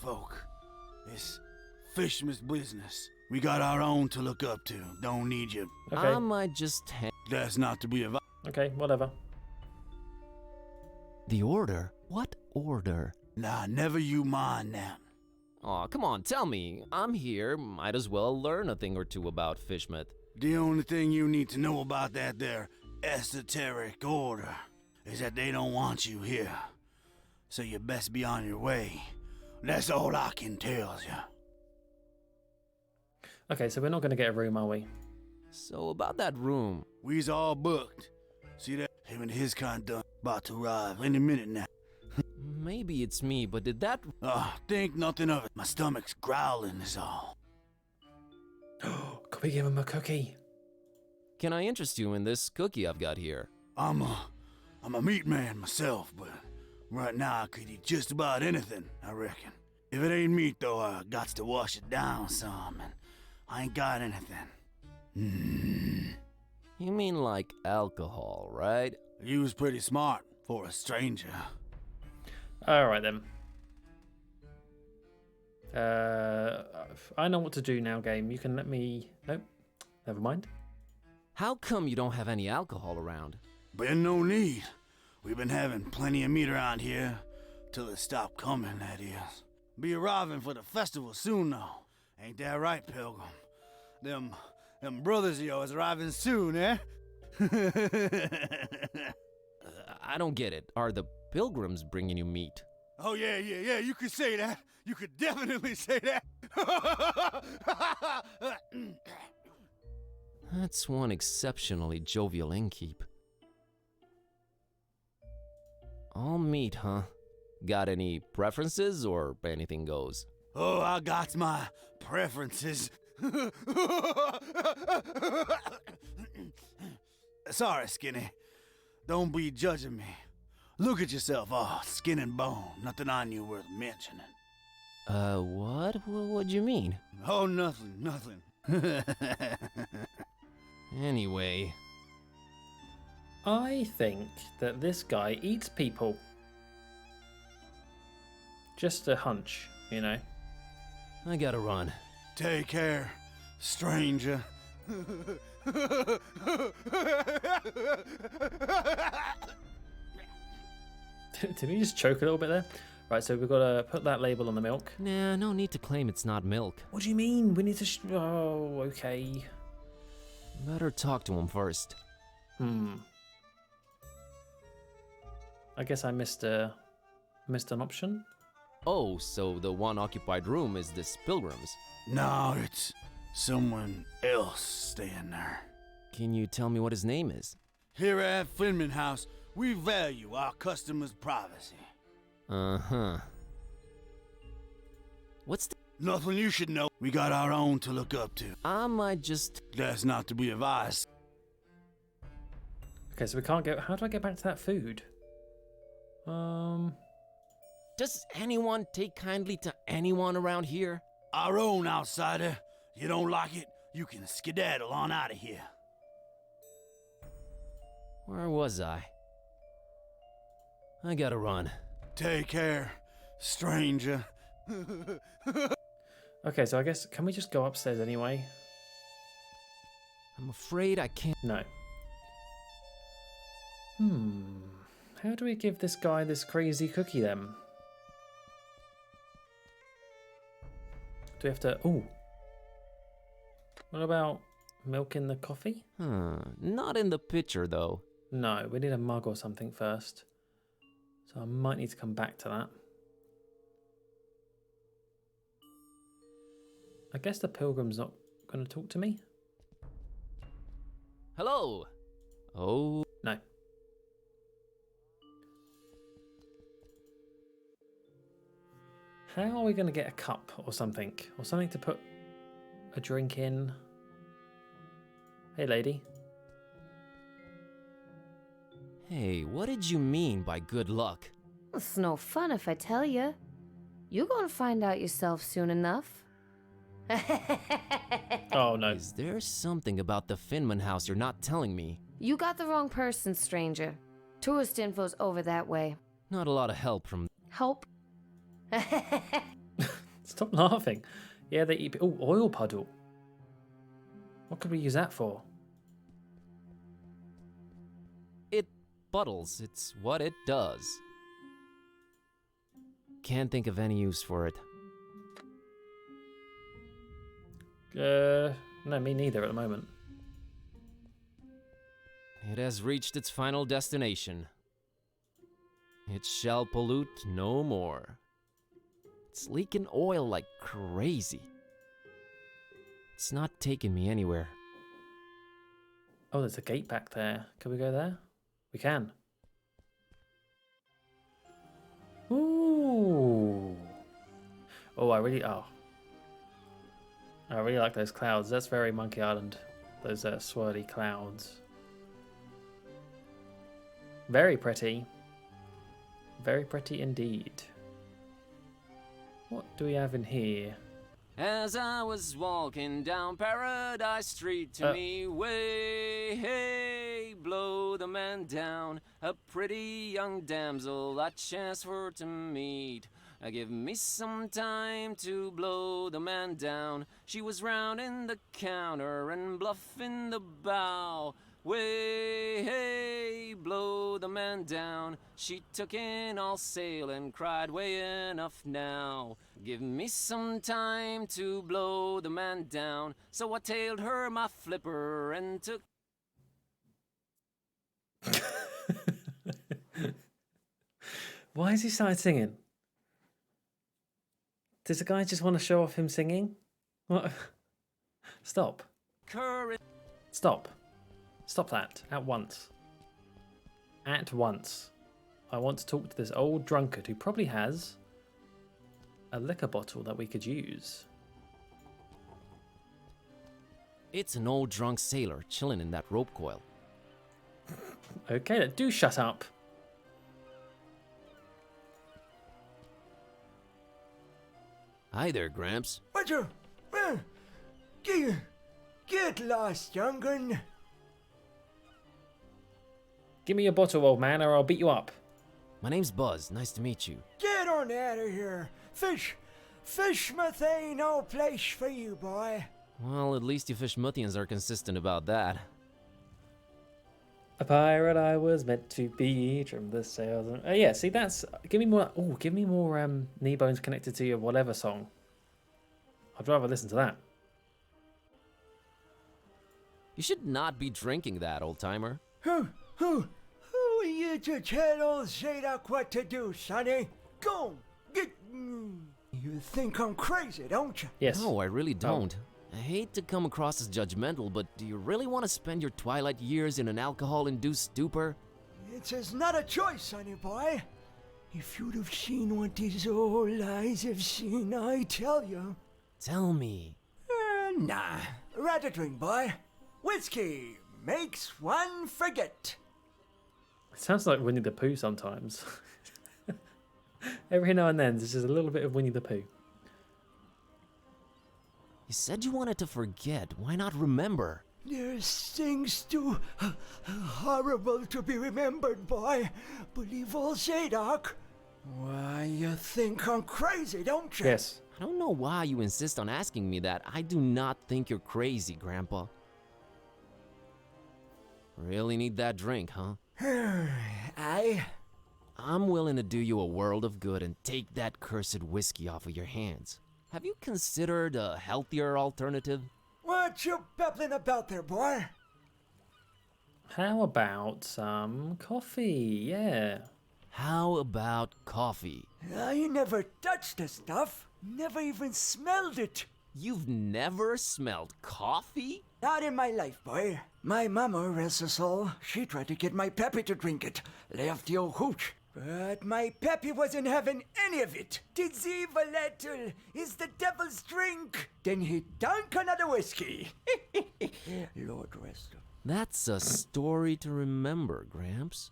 folk. It's Fishmouth business. We got our own to look up to. Don't need you. Okay. I might just That's not to be advised. Okay, whatever. The order? What order? Nah, never you mind that. Aw, come on, tell me. I'm here. Might as well learn a thing or two about Fishmouth. The only thing you need to know about that there esoteric order is that they don't want you here. So you best be on your way. That's all I can tell you. Okay, so we're not going to get a room, are we? So about that room. We's all booked. See that? Him and his kind done about to arrive any minute now. Maybe it's me, but did that... Think nothing of it. My stomach's growling is all. Could we give him a cookie? Can I interest you in this cookie I've got here? I'm a meat man myself, but right now I could eat just about anything, I reckon. If it ain't meat, though, I got to wash it down some, and I ain't got anything. You mean like alcohol, right? You was pretty smart for a stranger. Alright then. I know what to do now, game. You can let me... Nope. Never mind. How come you don't have any alcohol around? Been no need. We've been having plenty of meat around here. Till it stopped coming, that is. Be arriving for the festival soon, though. Ain't that right, Pilgrim? Them brothers of yours arriving soon, eh? I don't get it. Are the pilgrims bringing you meat? Oh, yeah, you could say that. You could definitely say that. That's one exceptionally jovial innkeep. All meat, huh? Got any preferences or anything goes? Oh, I got my preferences. Sorry, Skinny. Don't be judging me. Look at yourself, all skin and bone. Nothing on you worth mentioning. What? What do you mean? Oh, nothing. Anyway. I think that this guy eats people. Just a hunch, you know. I gotta run. Take care, stranger. Did we just choke a little bit there? Right, so we've got to put that label on the milk. Nah, no need to claim it's not milk. What do you mean? We need to... Oh, okay. Better talk to him first. I guess I missed an option. Oh, so the one occupied room is this pilgrim's? No, it's someone else staying there. Can you tell me what his name is? Here at Finman House, we value our customers' privacy. Uh-huh. What's the... Nothing you should know. We got our own to look up to. I might just... That's not to be advised. Okay, so we can't go... How do I get back to that food? Does anyone take kindly to anyone around here? Our own outsider. You don't like it, you can skedaddle on out of here. Where was I? I gotta run. Take care, stranger. Okay, so I guess... Can we just go upstairs anyway? I'm afraid I can't... No. How do we give this guy this crazy cookie then? Do we have to... Ooh. What about milk in the coffee? Not in the pitcher, though. No, we need a mug or something first. So I might need to come back to that. I guess the pilgrim's not Gonna talk to me? Hello. Oh. No. How are we gonna get a cup or something? Or something to put a drink in? Hey, lady. Hey, what did you mean by good luck? It's no fun if I tell you. You're gonna find out yourself soon enough. Oh, no. Is there something about the Finman house you're not telling me? You got the wrong person, stranger. Tourist info's over that way. Not a lot of help from... Help? Stop laughing. Yeah, they eat... Oh, oil puddle. What could we use that for? It puddles. It's what it does. Can't think of any use for it. No, me neither at the moment. It has reached its final destination. It shall pollute no more. It's leaking oil like crazy. It's not taking me anywhere. Oh, there's a gate back there. Can we go there? We can. Ooh. Oh, I really like those clouds. That's very Monkey Island. Those swirly clouds. Very pretty. Very pretty indeed. What do we have in here? As I was walking down Paradise Street, to me, way, hey, blow the man down. A pretty young damsel I chanced for to meet. Give me some time to blow the man down. She was rounding the counter and bluffing the bow. Way, hey, blow the man down. She took in all sail and cried, way enough now. Give me some time to blow the man down. So I tailed her my flipper and took... Why has he started singing? Does the guy just want to show off him singing? What? Stop. Stop. Stop that. At once. At once. I want to talk to this old drunkard who probably has a liquor bottle that we could use. It's an old drunk sailor chilling in that rope coil. Okay, do shut up. Hi there, Gramps. Roger. Get lost, young'un. Give me your bottle, old man, or I'll beat you up. My name's Buzz. Nice to meet you. Get on out of here. Fishmouth ain't no place for you, boy. Well, at least you Fishmouthians are consistent about that. A pirate I was meant to be, trim the sails. Yeah, see, that's... Give me more... Oh, give me more knee bones connected to your whatever song. I'd rather listen to that. You should not be drinking that, old-timer. Who are you to tell old Zadok what to do, sonny? Go, get... You think I'm crazy, don't you? Yes. No, I really don't. I hate to come across as judgmental, but do you really want to spend your twilight years in an alcohol-induced stupor? It's not a choice, sonny boy. If you'd have seen what these old eyes have seen, I tell you. Tell me. Nah, rather drink, boy. Whiskey makes one forget. It sounds like Winnie the Pooh sometimes. Every now and then, there's just a little bit of Winnie the Pooh. You said you wanted to forget. Why not remember? There's things too horrible to be remembered, boy. Believe old Zadok. Why, you think I'm crazy, don't you? Yes. I don't know why you insist on asking me that. I do not think you're crazy, Grandpa. Really need that drink, huh? I'm willing to do you a world of good and take that cursed whiskey off of your hands. Have you considered a healthier alternative? What you babbling about there, boy? How about some coffee? Yeah. How about coffee? I never touched the stuff. Never even smelled it. You've never smelled coffee? Not in my life, boy. My mama, rest her soul, she tried to get my pappy to drink it. Left the old hooch. But my pappy wasn't having any of it. Tis evil, little. Is the devil's drink. Then he dunk another whiskey. Lord rest him. That's a story to remember, Gramps.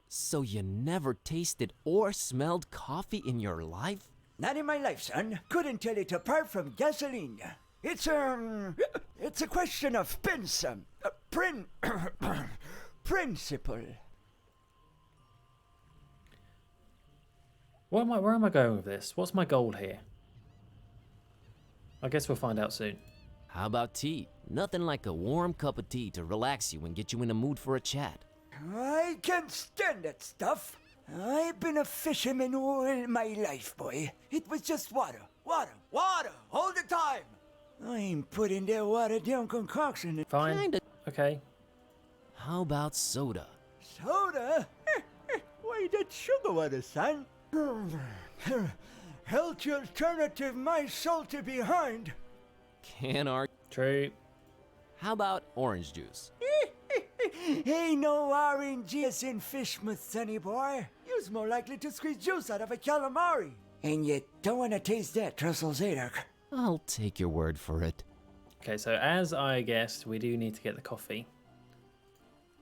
So you never tasted or smelled coffee in your life? Not in my life, son. Couldn't tell it apart from gasoline. It's a question of principle. Where am I going with this? What's my goal here? I guess we'll find out soon. How about tea? Nothing like a warm cup of tea to relax you and get you in the mood for a chat. I can't stand that stuff. I've been a fisherman all my life, boy. It was just water, water, water, all the time. I'm putting that water down concoction. Fine. Kinda. Okay. How about soda? Soda? Why, that's sugar water, son. Healthy alternative, my salty behind. Can't argue. True. How about orange juice? Ain't no orange juice in Fishmouth, sonny boy. You's more likely to squeeze juice out of a calamari. And you don't want to taste that, Trussell Zadok. I'll take your word for it. Okay, so as I guessed, we do need to get the coffee.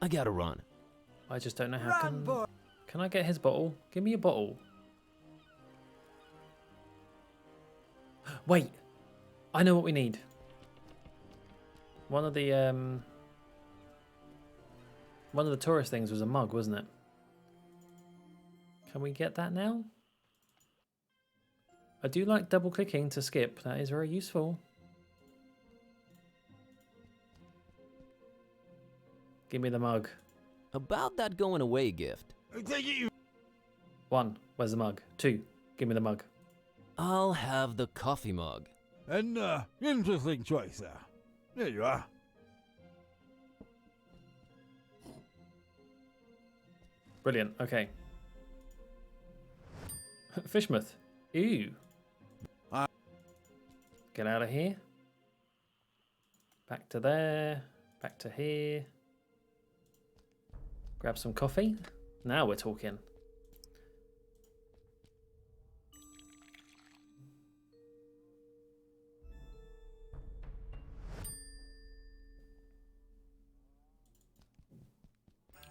I gotta run. I just don't know how. Run, boy. Can I get his bottle? Give me a bottle. Wait, I know what we need. One of the tourist things was a mug, wasn't it? Can we get that now? I do like double clicking to skip. That is very useful. Give me the mug. About that going away gift. 1, where's the mug? 2, give me the mug. I'll have the coffee mug. An interesting choice there. There you are. Brilliant, okay. Fishmouth. Ew. Get out of here. Back to there. Back to here. Grab some coffee. Now we're talking.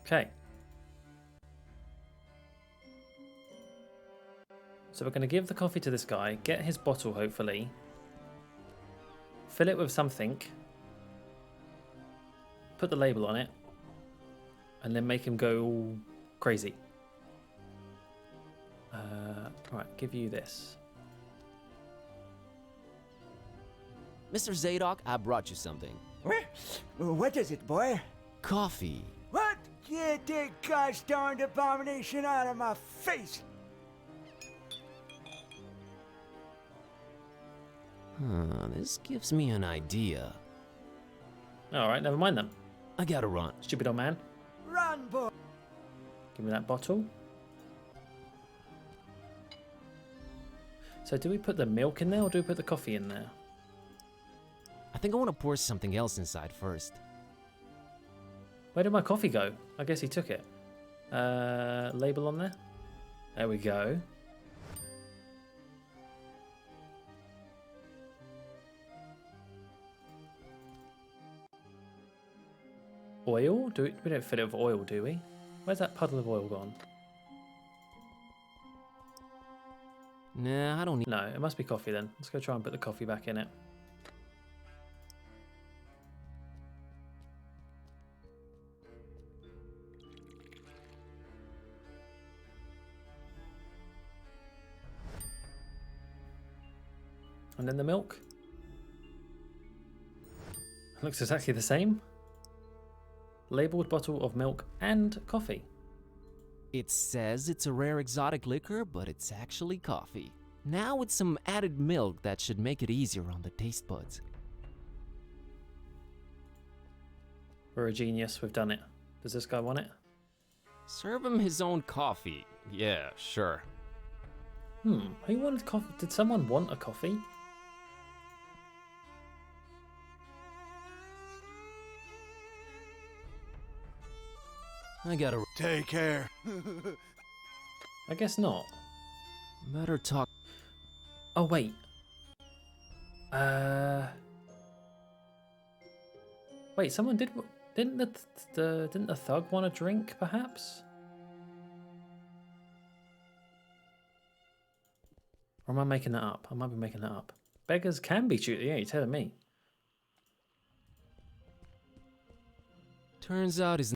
Okay. So we're going to give the coffee to this guy, get his bottle hopefully, fill it with something, put the label on it, and then make him go all crazy. Right, give you this. Mr. Zadok, I brought you something. What is it, boy? Coffee. What? Get that gosh darned abomination out of my face! This gives me an idea. Alright, never mind then. I gotta run. Stupid old man. Run, boy! Give me that bottle. So do we put the milk in there or do we put the coffee in there? I think I want to pour something else inside first. Where did my coffee go? I guess he took it. Label on there. There we go. Oil? We don't fill it with oil, do we? Where's that puddle of oil gone? Nah, I don't need... No, it must be coffee then. Let's go try and put the coffee back in it. And then the milk. It looks exactly the same. Labeled bottle of milk and coffee. It says it's a rare exotic liquor, but it's actually coffee. Now with some added milk that should make it easier on the taste buds. We're a genius, we've done it. Does this guy want it? Serve him his own coffee. Yeah, sure. Who wanted coffee? Did someone want a coffee? I gotta. Take care. I guess not. Better talk. Oh wait. Wait. Someone didn't the thug want a drink? Perhaps. Or am I making that up? I might be making that up. Beggars can be choosy. Yeah, you're telling me. Turns out he's.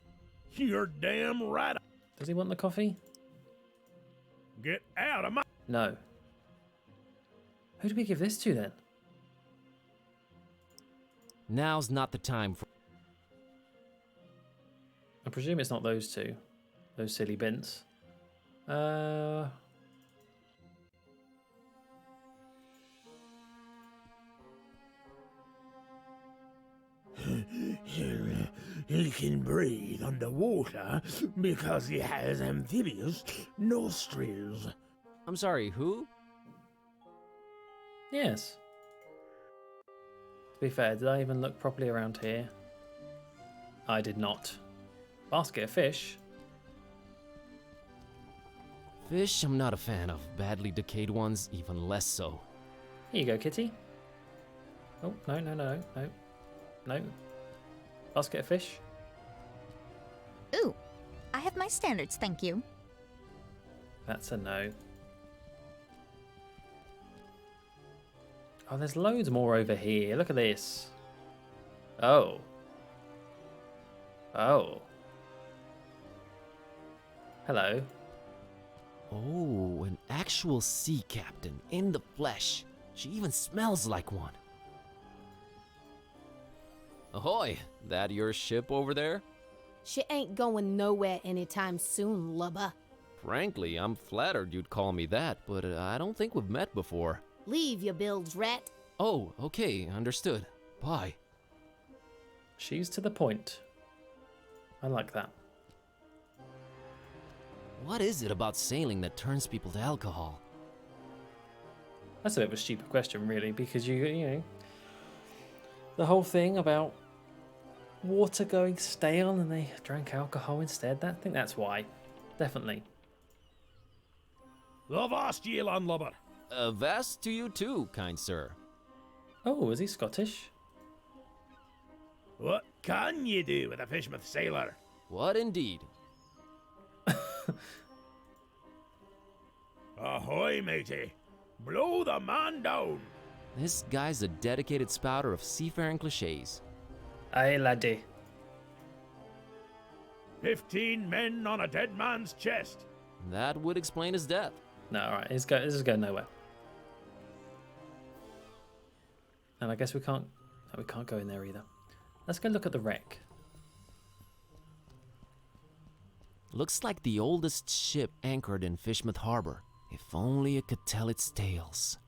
You're damn right. Does he want the coffee? Get out of my. No. Who do we give this to then? Now's not the time for. I presume it's not those two. Those silly bints. He can breathe underwater because he has amphibious nostrils. I'm sorry, who? Yes. To be fair, did I even look properly around here? I did not. Basket of fish. Fish, I'm not a fan of. Badly decayed ones, even less so. Here you go, Kitty. Oh, no. No. Basket of fish. Ooh, I have my standards, thank you. That's a no. Oh, there's loads more over here. Look at this. Oh. Oh. Hello. Oh, an actual sea captain in the flesh. She even smells like one. Ahoy! That your ship over there? She ain't going nowhere anytime soon, lubber. Frankly, I'm flattered you'd call me that, but I don't think we've met before. Leave your bilge, rat. Oh, okay, understood. Bye. She's to the point. I like that. What is it about sailing that turns people to alcohol? That's a bit of a stupid question, really, because you know, the whole thing about water going stale and they drank alcohol instead. I think that's why. Definitely. Avast ye, landlubber. Avast to you too, kind sir. Oh, is he Scottish? What can ye do with a fishmouth sailor? What indeed? Ahoy, matey. Blow the man down. This guy's a dedicated spouter of seafaring cliches. Aye, laddie. 15 men on a dead man's chest. That would explain his death. No, alright, this is going nowhere. And I guess we can't go in there either. Let's go look at the wreck. Looks like the oldest ship anchored in Fishmouth Harbor. If only it could tell its tales.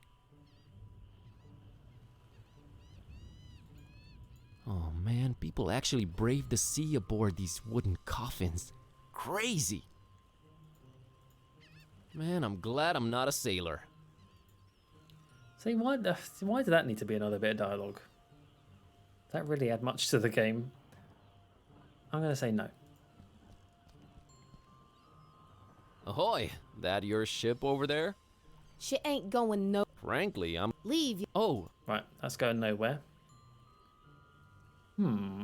Oh man, people actually braved the sea aboard these wooden coffins. Crazy! Man, I'm glad I'm not a sailor. See, why did that need to be another bit of dialogue? Does that really add much to the game? I'm going to say no. Ahoy! That your ship over there? She ain't going no. Frankly, I'm. Leave. Oh, Right, that's going nowhere.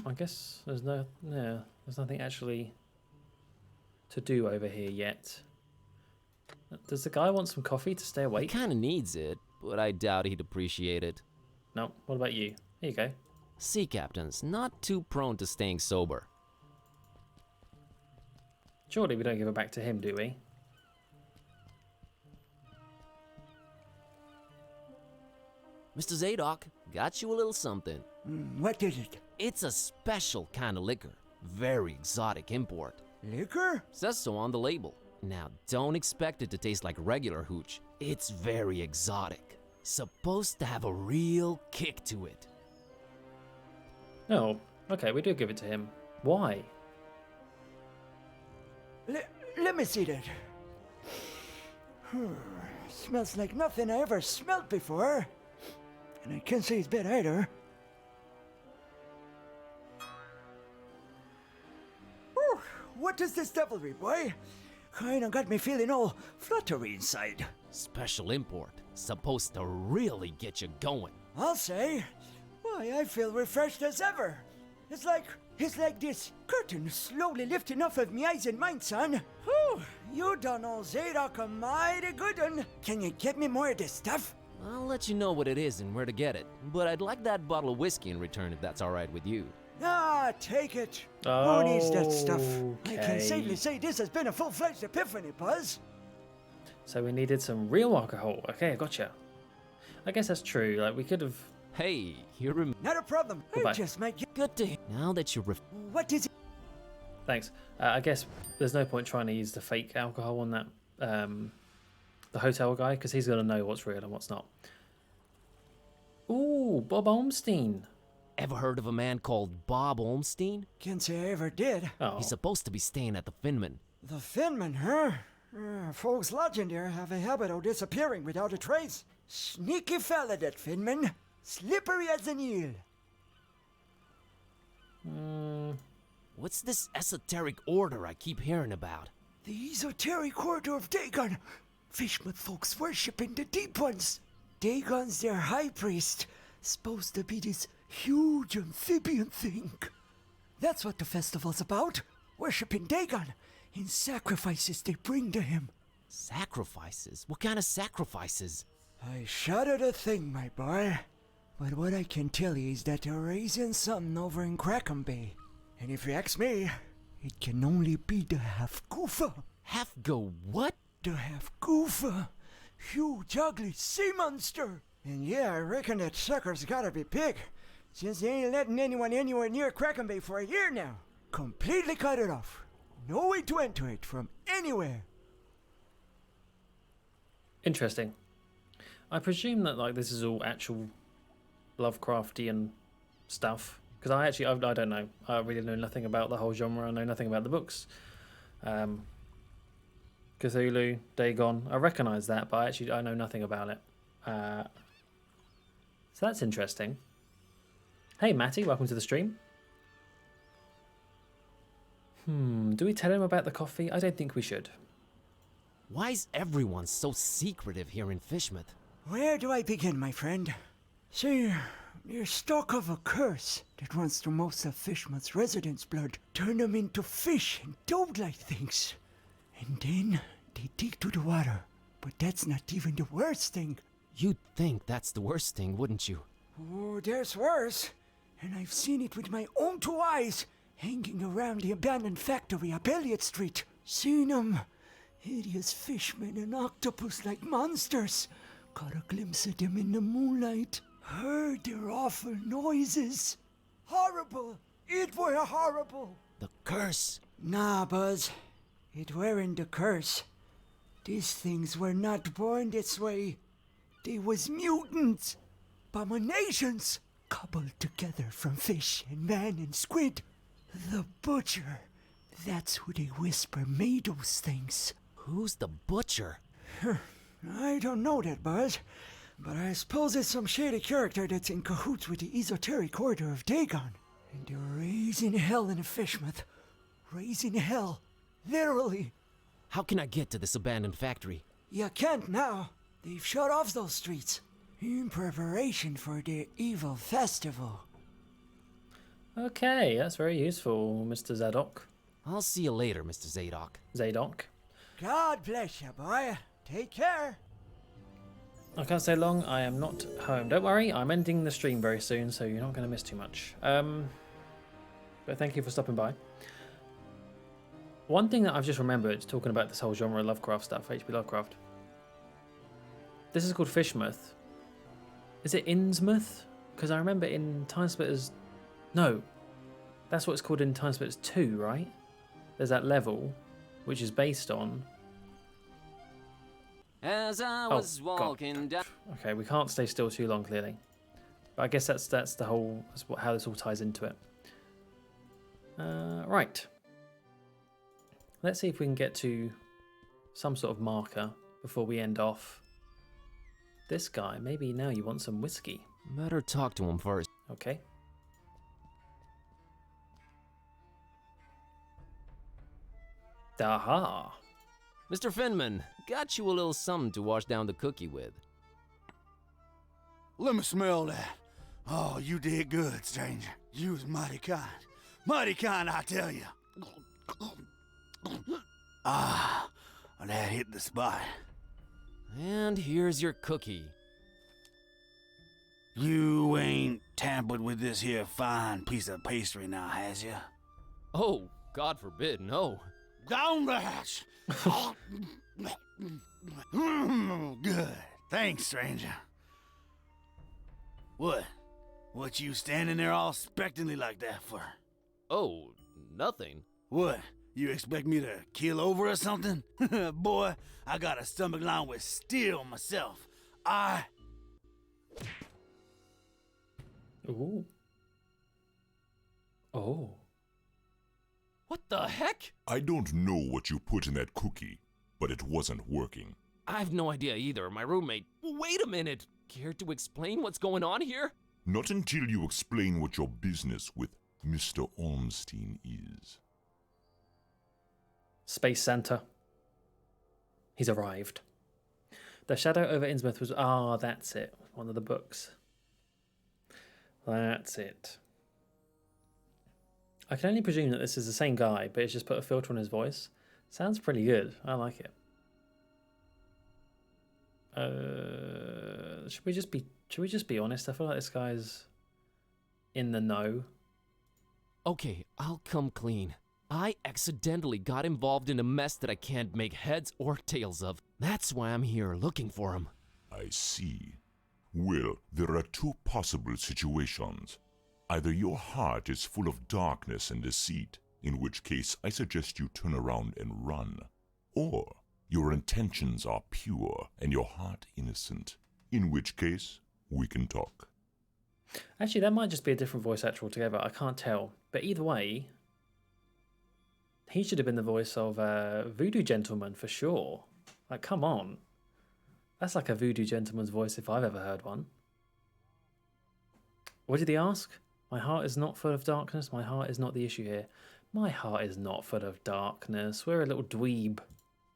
I guess there's there's nothing actually to do over here yet. Does the guy want some coffee to stay he awake? kinda needs it, but I doubt he'd appreciate it. No, what about you? Here you go. Sea captains, not too prone to staying sober. Surely we don't give it back to him, do we? Mr. Zadok, got you a little something. What is it? It's a special kind of liquor. Very exotic import. Liquor? Says so on the label. Now, don't expect it to taste like regular hooch. It's very exotic. Supposed to have a real kick to it. Oh, okay, we do give it to him. Why? Let me see that. Smells like nothing I ever smelled before. And I can't say it's bad either. Whew, what is this devilry, boy? Kinda got me feeling all fluttery inside. Special import. Supposed to really get you going. I'll say. Why, I feel refreshed as ever. It's like this curtain slowly lifting off of me eyes and mind, son. Whew, you done all Zadok a mighty good one. Can you get me more of this stuff? I'll let you know what it is and where to get it, but I'd like that bottle of whiskey in return if that's alright with you. Ah, take it. Who needs that stuff? I can safely say this has been a full-fledged epiphany, Buzz. So we needed some real alcohol. Okay, I gotcha. I guess that's true. Like, we could have... Hey, you're Not a problem. Goodbye. I just might get... good to now that you're What is it? Thanks. I guess there's no point trying to use the fake alcohol on that, the hotel guy, because he's going to know what's real and what's not. Ooh, Bob Olmstein. Ever heard of a man called Bob Olmstein? Can't say I ever did. Oh. He's supposed to be staying at the Finman. The Finman, huh? Folks lodging there have a habit of disappearing without a trace. Sneaky fella, that Finman. Slippery as an eel. What's this esoteric order I keep hearing about? The esoteric order of Dagon. Fishman folks worshipping the deep ones. Dagon's their high priest. Supposed to be this huge amphibian thing. That's what the festival's about. Worshipping Dagon in sacrifices they bring to him. Sacrifices? What kind of sacrifices? I shudder to think, my boy. But what I can tell you is that they're raising something over in Crackham Bay. And if you ask me, it can only be the half-goofa. Half-go what? The half-goofa. Huge, ugly sea monster. And yeah, I reckon that sucker's gotta be big, since they ain't letting anyone anywhere near Crackham Bay for a year now. Completely cut it off. No way to enter it from anywhere. Interesting. I presume that like this is all actual Lovecraftian stuff, because I don't know. I really know nothing about the whole genre. I know nothing about the books. Cthulhu, Dagon. I recognise that, but I know nothing about it. So that's interesting. Hey, Matty, welcome to the stream. Do we tell him about the coffee? I don't think we should. Why's everyone so secretive here in Fishmouth? Where do I begin, my friend? See, there's talk of a curse that runs through most of Fishmouth's residents' blood. Turn them into fish and toad-like things. And then they dig to the water. But that's not even the worst thing. You'd think that's the worst thing, wouldn't you? Oh, there's worse. And I've seen it with my own two eyes, hanging around the abandoned factory up Elliott Street. Seen them. Hideous fishmen and octopus-like monsters. Caught a glimpse of them in the moonlight. Heard their awful noises. Horrible. It were horrible. The curse. Nah, Buzz. It weren't the curse. These things were not born this way. They was mutants. Abominations. Cobbled together from fish and man and squid. The butcher. That's who they whisper made those things. Who's the butcher? I don't know that, Buzz. But I suppose it's some shady character that's in cahoots with the esoteric order of Dagon. And they're raising hell in Fishmouth. Raising hell. Literally. How can I get to this abandoned factory? You can't now. They've shut off those streets. In preparation for their evil festival. Okay, that's very useful, Mr. Zadok. I'll see you later, Mr. Zadok. Zadok. God bless you, boy. Take care. I can't stay long. I am not home. Don't worry, I'm ending the stream very soon, so you're not going to miss too much. But thank you for stopping by. One thing that I've just remembered, talking about this whole genre of Lovecraft stuff, H.P. Lovecraft. This is called Fishmouth. Is it Innsmouth? Because I remember in Timesplitters... No. That's what it's called in Timesplitters 2, right? There's that level, which is based on... As I was walking down... Okay, we can't stay still too long, clearly. But I guess that's the whole... how this all ties into it. Right. Let's see if we can get to some sort of marker before we end off. this guy. Maybe now you want some whiskey. Better talk to him first. Okay. Aha. Mr. Finman, got you a little something to wash down the cookie with. Let me smell that. Oh, you did good, stranger. You was mighty kind. Mighty kind, I tell you. Ah, that hit the spot. And here's your cookie. You ain't tampered with this here fine piece of pastry now, has ya? Oh, God forbid, no. Down the hatch. Good. Thanks, stranger. What you standing there all expectantly like that for? Oh, nothing. What? You expect me to keel over or something? Boy, I got a stomach lined with steel myself. Ooh. Oh. What the heck? I don't know what you put in that cookie, but it wasn't working. I have no idea either. My roommate. Wait a minute. Care to explain what's going on here? Not until you explain what your business with Mr. Ormstein is. Space Santa. He's arrived. The Shadow over Innsmouth was... Ah, that's it. One of the books. That's it. I can only presume that this is the same guy, but it's just put a filter on his voice. Sounds pretty good. I like it. Should we just be honest? I feel like this guy's in the know. Okay, I'll come clean. I accidentally got involved in a mess that I can't make heads or tails of. That's why I'm here looking for him. I see. Well, there are two possible situations. Either your heart is full of darkness and deceit, in which case I suggest you turn around and run. Or your intentions are pure and your heart innocent, in which case we can talk. Actually, that might just be a different voice actor altogether. I can't tell. But either way, he should have been the voice of Voodoo Gentleman for sure. Like, come on. That's like a Voodoo Gentleman's voice if I've ever heard one. What did he ask? My heart is not full of darkness. My heart is not the issue here. My heart is not full of darkness. We're a little dweeb.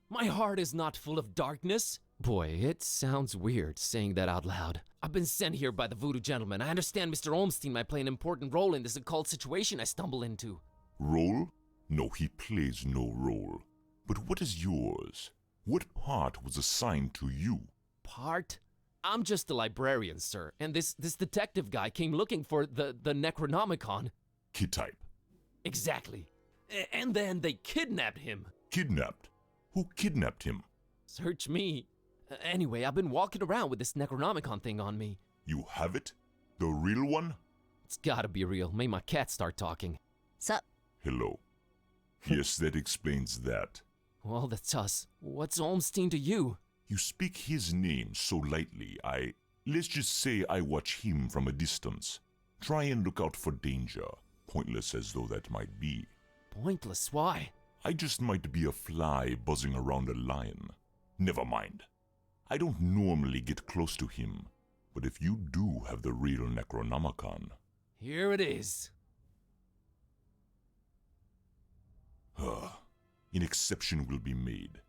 My heart is not full of darkness. Boy, it sounds weird saying that out loud. I've been sent here by the Voodoo Gentleman. I understand Mr. Olmstein might play an important role in this occult situation I stumble into. Role? No, he plays no role. But what is yours? What part was assigned to you? Part? I'm just a librarian, sir, and this detective guy came looking for the Necronomicon. Kitteh. Exactly. And then they kidnapped him. Kidnapped? Who kidnapped him? Search me. Anyway, I've been walking around with this Necronomicon thing on me. You have it? The real one? It's gotta be real. Made my cat start talking. Sup? Hello. Yes, that explains that. Well, that's us. What's Olmstein to you? You speak his name so lightly, let's just say I watch him from a distance. Try and look out for danger, pointless as though that might be. Pointless? Why? I just might be a fly buzzing around a lion. Never mind. I don't normally get close to him, but if you do have the real Necronomicon... Here it is. An exception will be made.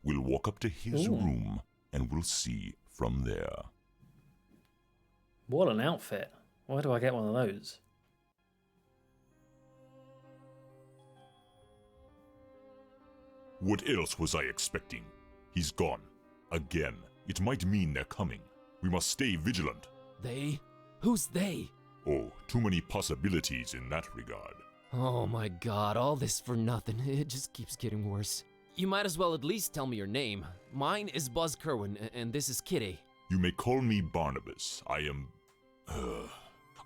We'll walk up to his room, and we'll see from there. What an outfit. Why do I get one of those? What else was I expecting? He's gone. Again. It might mean they're coming. We must stay vigilant. They? Who's they? Oh, too many possibilities in that regard. Oh my god, all this for nothing. It just keeps getting worse. You might as well at least tell me your name. Mine is Buzz Kerwan, and this is Kitteh. You may call me Barnabas. I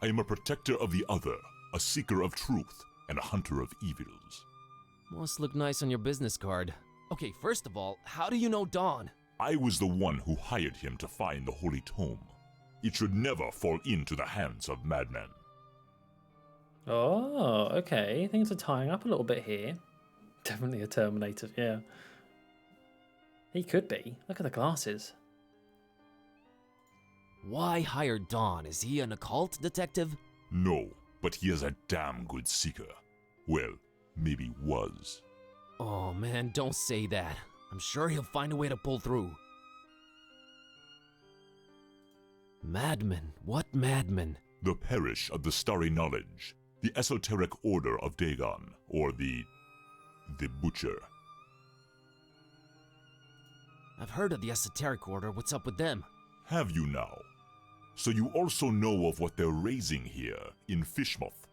am a protector of the other, a seeker of truth, and a hunter of evils. Must look nice on your business card. Okay, first of all, how do you know Dawn? I was the one who hired him to find the Holy Tome. It should never fall into the hands of madmen. Oh, okay. Things are tying up a little bit here. Definitely a Terminator, yeah. He could be. Look at the glasses. Why hire Dawn? Is he an occult detective? No, but he is a damn good seeker. Well, maybe was. Oh man, don't say that. I'm sure he'll find a way to pull through. Madman? What madman? The Parish of the Starry Knowledge, the Esoteric Order of Dagon, or the Butcher. I've heard of the Esoteric Order. What's up with them? Have you now? So you also know of what they're raising here in Fishmouth?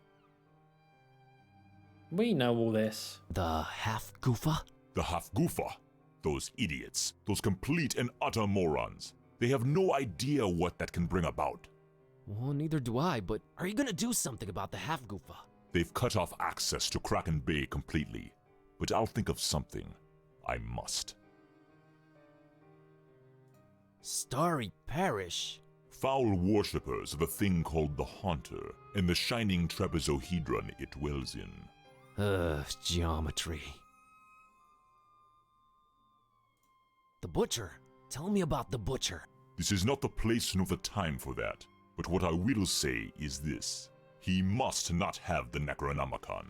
We know all this. The half-goofa? The half-goofa? Those idiots. Those complete and utter morons. They have no idea what that can bring about. Well, neither do I, but are you gonna do something about the half-goofa? They've cut off access to Kraken Bay completely. But I'll think of something. I must. Starry Parish? Foul worshippers of a thing called the Haunter, and the shining trapezohedron it dwells in. Geometry. The Butcher. Tell me about the Butcher. This is not the place nor the time for that, but what I will say is this. He must not have the Necronomicon.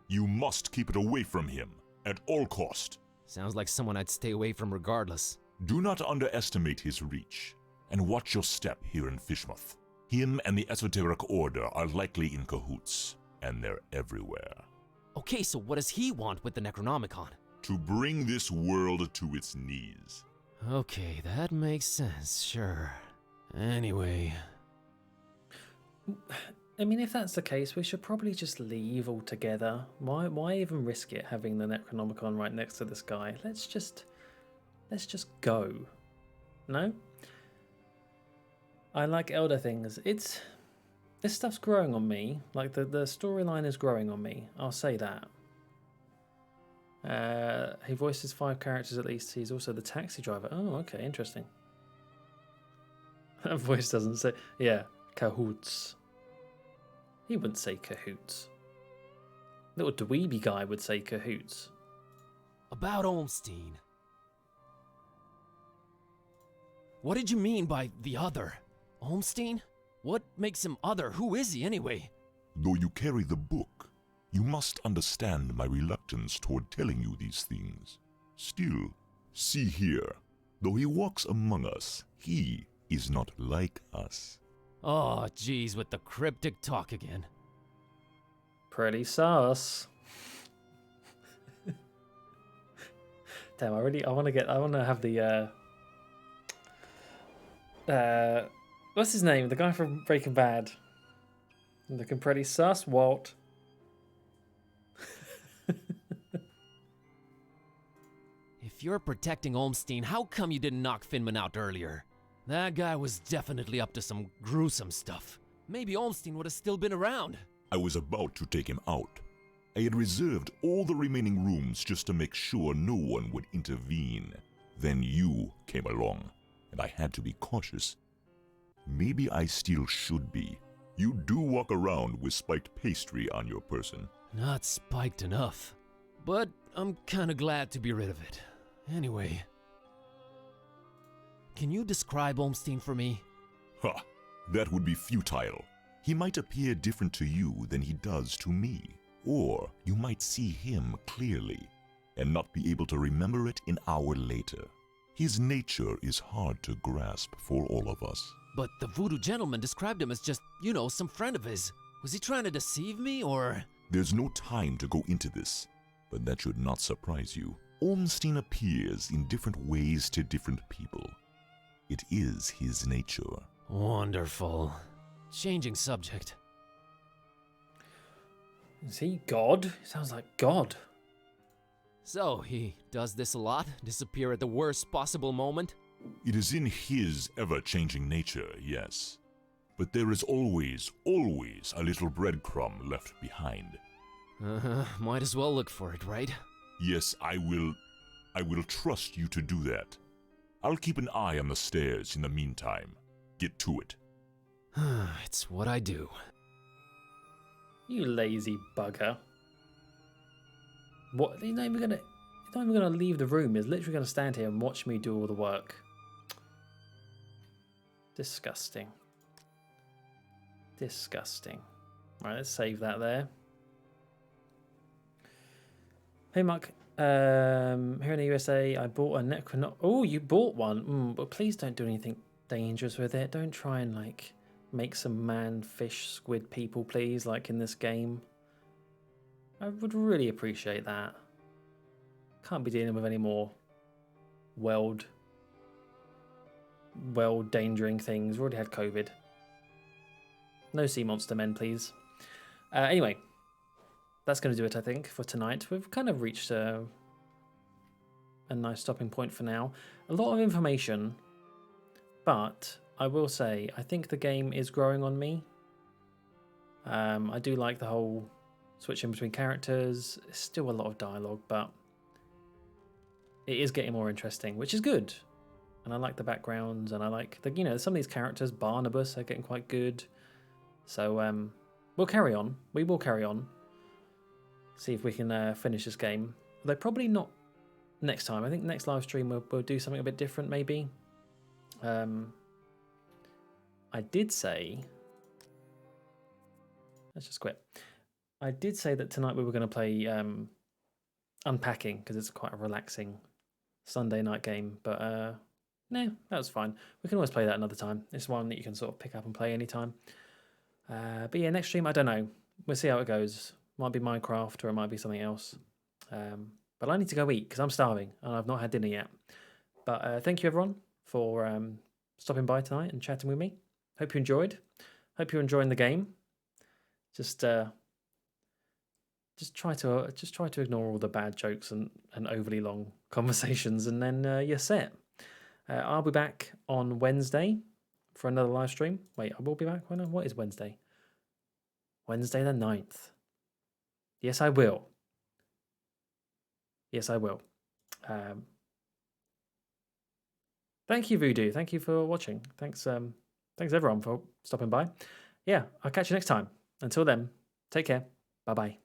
You must keep it away from him, at all cost. Sounds like someone I'd stay away from regardless. Do not underestimate his reach, and watch your step here in Fishmouth. Him and the Esoteric Order are likely in cahoots, and they're everywhere. Okay, so what does he want with the Necronomicon? To bring this world to its knees. Okay, that makes sense, sure. Anyway... I mean, if that's the case, we should probably just leave altogether. Why even risk it having the Necronomicon right next to this guy? Let's just go. No? I like Elder Things. This stuff's growing on me. Like the storyline is growing on me. I'll say that. He voices 5 characters at least. He's also the taxi driver. Oh, okay, interesting. That voice doesn't say... Yeah, cahoots. He wouldn't say cahoots. Little dweeby guy would say cahoots. About Olmstein. What did you mean by the other? Olmstein? What makes him other? Who is he anyway? Though you carry the book, you must understand my reluctance toward telling you these things. Still, see here, though he walks among us, he is not like us. Oh, geez, with the cryptic talk again. Pretty sus. Damn, I want to have the what's his name? The guy from Breaking Bad. Looking pretty sus, Walt. If you're protecting Olmstein, how come you didn't knock Finman out earlier? That guy was definitely up to some gruesome stuff. Maybe Olmstein would have still been around. I was about to take him out. I had reserved all the remaining rooms just to make sure no one would intervene. Then you came along, and I had to be cautious. Maybe I still should be. You do walk around with spiked pastry on your person. Not spiked enough. But I'm kinda glad to be rid of it. Anyway... Can you describe Olmstein for me? Ha! That would be futile. He might appear different to you than he does to me. Or you might see him clearly, and not be able to remember it an hour later. His nature is hard to grasp for all of us. But the voodoo gentleman described him as just, you know, some friend of his. Was he trying to deceive me, or...? There's no time to go into this, but that should not surprise you. Olmstein appears in different ways to different people. It is his nature. Wonderful. Changing subject. Is he God? He sounds like God. So, he does this a lot? Disappear at the worst possible moment? It is in his ever-changing nature, yes. But there is always a little breadcrumb left behind. Might as well look for it, right? Yes, I will trust you to do that. I'll keep an eye on the stairs in the meantime. Get to it. It's what I do. You lazy bugger. What? He's not even gonna... not even going to leave the room. He's literally going to stand here and watch me do all the work. Disgusting. Disgusting. Right, let's save that there. Hey, Muck. Here in the USA, I bought a Necronomicon. Oh, you bought one. But please don't do anything dangerous with it. Don't try and, like, make some man, fish, squid people, please, like in this game. I would really appreciate that. Can't be dealing with any more world-endangering things. We already had COVID. No sea monster men, please. Anyway, that's going to do it, I think, for tonight. We've kind of reached a nice stopping point for now. A lot of information, but I will say, I think the game is growing on me. I do like the whole switching between characters. It's still a lot of dialogue, but it is getting more interesting, which is good. And I like the backgrounds, and I like the, you know, some of these characters. Barnabas are getting quite good. So we'll carry on. We will carry on. See if we can finish this game. Although probably not next time. I think next live stream we'll do something a bit different, maybe. I did say... Let's just quit. I did say that tonight we were going to play Unpacking, because it's quite a relaxing Sunday night game. But, nah, that was fine. We can always play that another time. It's one that you can sort of pick up and play anytime. But yeah, next stream, I don't know. We'll see how it goes. Might be Minecraft or it might be something else. But I need to go eat because I'm starving and I've not had dinner yet. But thank you everyone for stopping by tonight and chatting with me. Hope you enjoyed. Hope you're enjoying the game. Just try to ignore all the bad jokes and overly long conversations, and then you're set. I'll be back on Wednesday for another live stream. Wait, I will be back. What is Wednesday? Wednesday the 9th. Yes, I will. Yes, I will. Thank you, Voodoo. Thank you for watching. Thanks everyone for stopping by. Yeah, I'll catch you next time. Until then, take care. Bye-bye.